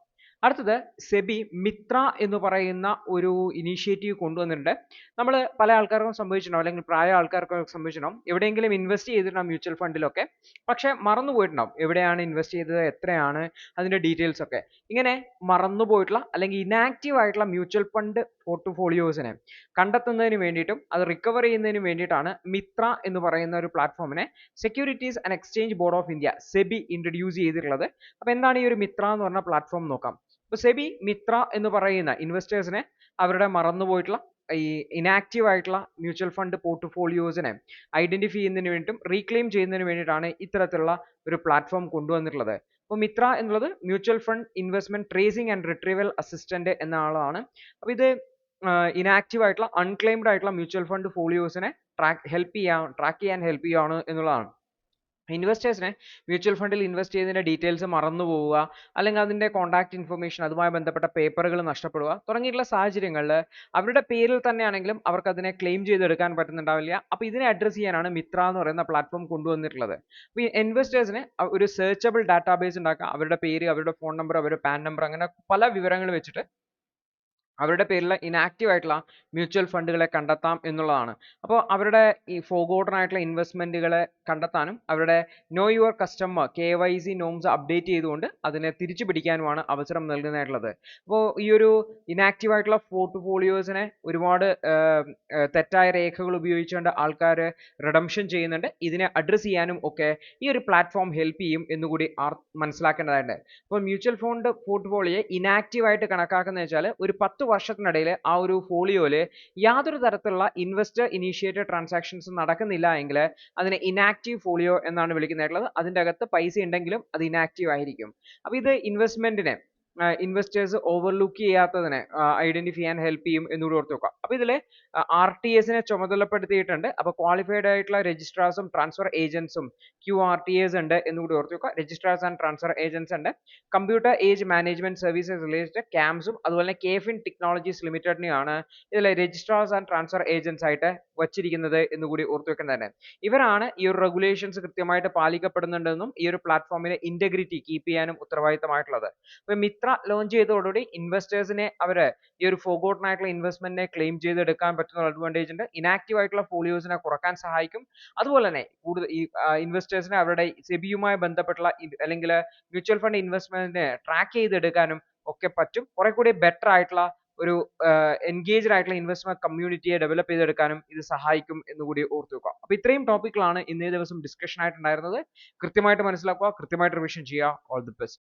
അടുത്തത് സെബി മിത്ര എന്ന് പറയുന്ന ഒരു ഇനീഷ്യേറ്റീവ് കൊണ്ടുവന്നിട്ടുണ്ട്. നമ്മൾ പല ആൾക്കാർക്കും സംഭവിച്ചിട്ടുണ്ടാവും, അല്ലെങ്കിൽ പ്രായ ആൾക്കാർക്കൊക്കെ സംഭവിച്ചിട്ടുണ്ടാവും, എവിടെയെങ്കിലും ഇൻവെസ്റ്റ് ചെയ്തിട്ടുണ്ടാവും മ്യൂച്വൽ ഫണ്ടിലൊക്കെ, പക്ഷെ മറന്നുപോയിട്ടുണ്ടാവും എവിടെയാണ് ഇൻവെസ്റ്റ് ചെയ്തത്, എത്രയാണ് അതിന്റെ ഡീറ്റെയിൽസ് ഒക്കെ. ഇങ്ങനെ മറന്നുപോയിട്ടുള്ള അല്ലെങ്കിൽ ഇനാക്റ്റീവ് ആയിട്ടുള്ള മ്യൂച്വൽ ഫണ്ട് പോർട്ട്ഫോളിയോസിനെ കണ്ടെത്തുന്നതിന് വേണ്ടിയിട്ടും അത് റിക്കവർ ചെയ്യുന്നതിന് വേണ്ടിയിട്ടാണ് മിത്ര എന്ന് പറയുന്ന ഒരു പ്ലാറ്റ്ഫോമിനെ securities and exchange board of India SEBI introduce ചെയ്തിട്ടുള്ളത്. അപ്പോൾ എന്താണ് ഈ ഒരു മിത്ര എന്ന് പറഞ്ഞ പ്ലാറ്റ്ഫോം നോക്കാം. അപ്പോൾ സെബി മിത്ര എന്ന് പറയുന്ന ഇൻവെസ്റ്റേഴ്സിനെ അവരുടെ മറന്നുപോയിട്ടുള്ള ഈ ഇനാക്റ്റീവ് ആയിട്ടുള്ള മ്യൂച്വൽ ഫണ്ട് പോർട്ട്ഫോളിയോസിനെ ഐഡന്റിഫൈ ചെയ്യുന്നതിന് വേണ്ടിയിട്ടും റീക്ലെയിം ചെയ്യുന്നതിന് വേണ്ടിയിട്ടാണ് ഇത്തരത്തിലുള്ള ഒരു പ്ലാറ്റ്ഫോം കൊണ്ടുവന്നിട്ടുള്ളത്. അപ്പോൾ മിത്ര എന്നുള്ളത് mutual fund investment tracing and retrieval assistant എന്നുള്ളതാണ്. അപ്പോൾ ഇത് ഇനാക്റ്റീവ് ആയിട്ടുള്ള അൺക്ലെയിംഡ് ആയിട്ടുള്ള മ്യൂച്വൽ ഫണ്ട് ഫോളിയോസിനെ ട്രാക്ക് ചെയ്യാൻ ഹെൽപ്പ് ചെയ്യുകയാണ് എന്നുള്ളതാണ്. ഇൻവെസ്റ്റേഴ്സിനെ മ്യൂച്വൽ ഫണ്ടിൽ ഇൻവെസ്റ്റ് ചെയ്തതിന്റെ ഡീറ്റെയിൽസ് മറന്നു പോവുക, അല്ലെങ്കിൽ അതിന്റെ കോൺടാക്ട് ഇൻഫർമേഷൻ, അതുമായി ബന്ധപ്പെട്ട പേപ്പറുകൾ നഷ്ടപ്പെടുക തുടങ്ങിയിട്ടുള്ള സാഹചര്യങ്ങളിൽ അവരുടെ പേരിൽ തന്നെയാണെങ്കിലും അവർക്ക് അതിനെ ക്ലെയിം ചെയ്തെടുക്കാൻ പറ്റുന്നുണ്ടാവില്ല. അപ്പോൾ ഇതിനെ അഡ്രസ് ചെയ്യാനാണ് മിത്ര എന്ന് പറയുന്ന പ്ലാറ്റ്ഫോം കൊണ്ടുവന്നിട്ടുള്ളത്. അപ്പോൾ ഈ ഇൻവെസ്റ്റേഴ്സിന് ഒരു സെർച്ചബിൾ ഡാറ്റാബേസ് ഉണ്ടാക്കുക, അവരുടെ പേര്, അവരുടെ ഫോൺ നമ്പർ, അവരുടെ പാൻ നമ്പർ, അങ്ങനെ പല വിവരങ്ങൾ വെച്ചിട്ട് അവരുടെ പേരിൽ ഇനാക്റ്റീവ് ആയിട്ടുള്ള മ്യൂച്വൽ ഫണ്ടുകളെ കണ്ടെത്താം എന്നുള്ളതാണ്. അപ്പോൾ അവരുടെ ഈ ഫോർഗോട്ടൺ ആയിട്ടുള്ള ഇൻവെസ്റ്റ്മെന്റുകളെ കണ്ടെത്താനും അവരുടെ no your customer KYC norms update ചെയ്തുകൊണ്ട് അതിനെ തിരിച്ചു പിടിക്കാനുമാണ് അവസരം നൽകുന്നതായിട്ടുള്ളത്. അപ്പോൾ ഈ ഒരു ഇനാക്റ്റീവ് ആയിട്ടുള്ള പോർട്ട്ഫോളിയോസിനെ ഒരുപാട് തെറ്റായ രേഖകൾ ഉപയോഗിച്ചുകൊണ്ട് ആൾക്കാർ റിഡംഷൻ ചെയ്യുന്നുണ്ട്. ഇതിനെ അഡ്രസ് ചെയ്യാനും ഒക്കെ ഈ ഒരു പ്ലാറ്റ്ഫോം ഹെൽപ്പ് ചെയ്യും എന്നുകൂടി മനസ്സിലാക്കേണ്ടതായിട്ട്. അപ്പോൾ മ്യൂച്വൽ ഫണ്ട് പോർട്ട്ഫോളിയോ ഇനാക്റ്റീവ് ആയിട്ട് കണക്കാക്കുന്ന വെച്ചാൽ ഒരു 10 വർഷത്തിനിടയിൽ ആ ഒരു ഫോളിയോയിൽ യാതൊരു തരത്തിലുള്ള ഇൻവെസ്റ്റർ ഇനീഷ്യേറ്റഡ് ട്രാൻസാക്ഷൻസ് നടക്കുന്നില്ല എങ്കിൽ അതിനെ ഇനാക്റ്റീവ് ഫോളിയോ എന്നാണ് വിളിക്കുന്നതായിട്ടുള്ളത്. അതിൻ്റെ അകത്ത് പൈസ ഉണ്ടെങ്കിലും അത് ഇനാക്റ്റീവ് ആയിരിക്കും. അപ്പോൾ ഇത് ഇൻവെസ്റ്റ്മെന്റിനെ ഇൻവെസ്റ്റേഴ്സ് ഓവർലുക്ക് ചെയ്യാത്തതിനെ ഐഡന്റിഫൈ ചെയ്യാൻ ഹെൽപ്പ് ചെയ്യും എന്നുകൂടി ഓർത്ത് വെക്കുക. അപ്പോൾ ഇതിൽ RTAs ചുമതലപ്പെടുത്തിയിട്ടുണ്ട്. അപ്പോൾ ക്വാളിഫൈഡ് ആയിട്ടുള്ള രജിസ്ട്രാർസും ട്രാൻസ്ഫർ ഏജൻസും QRTAs ഉണ്ട് എന്നുകൂടി ഓർത്ത് വെക്കുക. രജിസ്ട്രാർസ് ആൻഡ് ട്രാൻസ്ഫർ ഏജൻസ് ഉണ്ട്. Computer age management services related CAMSും അതുപോലെ തന്നെ KFin ടെക്നോളജീസ് ലിമിറ്റഡിനെയാണ് ഇതിൽ രജിസ്ട്രാർസ് ആൻഡ് ട്രാൻസ്ഫർ ഏജൻസ് ആയിട്ട് വച്ചിരിക്കുന്നത് എന്നുകൂടി ഓർത്ത് വെക്കേണ്ടതാണ്. ഇവരാണ് ഈ ഒരു റെഗുലേഷൻസ് കൃത്യമായിട്ട് പാലിക്കപ്പെടുന്നുണ്ടെന്നും ഈ ഒരു പ്ലാറ്റ്ഫോമിന്റെ ഇന്റഗ്രിറ്റി കീപ്പ് ചെയ്യാനും ഉത്തരവാദിത്തമായിട്ടുള്ളത്. അപ്പോൾ മിത്ര മിത്ര ലോഞ്ച് ചെയ്തതോടുകൂടി ഇൻവെസ്റ്റേഴ്സിനെ അവര് ഈ ഒരു ഫോർഗോട്ടൺ ആയിട്ടുള്ള ഇൻവെസ്റ്റ്മെന്റിനെ ക്ലെയിം ചെയ്തെടുക്കാൻ പറ്റുന്ന അഡ്വാൻറ്റേജ് ഉണ്ട്. ഇനാക്റ്റീവ് ആയിട്ടുള്ള ഫോളിയോസിനെ കുറക്കാൻ സഹായിക്കും. അതുപോലെ തന്നെ കൂടുതൽ ഈ ഇൻവെസ്റ്റേഴ്സിനെ അവരുടെ സെബിയുമായി ബന്ധപ്പെട്ടുള്ള അല്ലെങ്കിൽ മ്യൂച്വൽ ഫണ്ട് ഇൻവെസ്റ്റ്മെന്റിനെ ട്രാക്ക് ചെയ്തെടുക്കാനും ഒക്കെ പറ്റും. കുറെ കൂടി ബെറ്റർ ആയിട്ടുള്ള ഒരു എൻഗേജ്ഡ് ആയിട്ടുള്ള ഇൻവെസ്റ്റ്മെന്റ് കമ്മ്യൂണിറ്റിയെ ഡെവലപ്പ് ചെയ്തെടുക്കാനും ഇത് സഹായിക്കും എന്ന് കൂടി ഓർത്തു വെക്കുക. അപ്പൊ ഇത്രയും ടോപ്പിക്കുകളാണ് ഇന്നേ ദിവസം ഡിസ്കഷൻ ആയിട്ടുണ്ടായിരുന്നത്. കൃത്യമായിട്ട് മനസ്സിലാക്കുക, കൃത്യമായിട്ട് റിവിഷൻ ചെയ്യുക. All the best.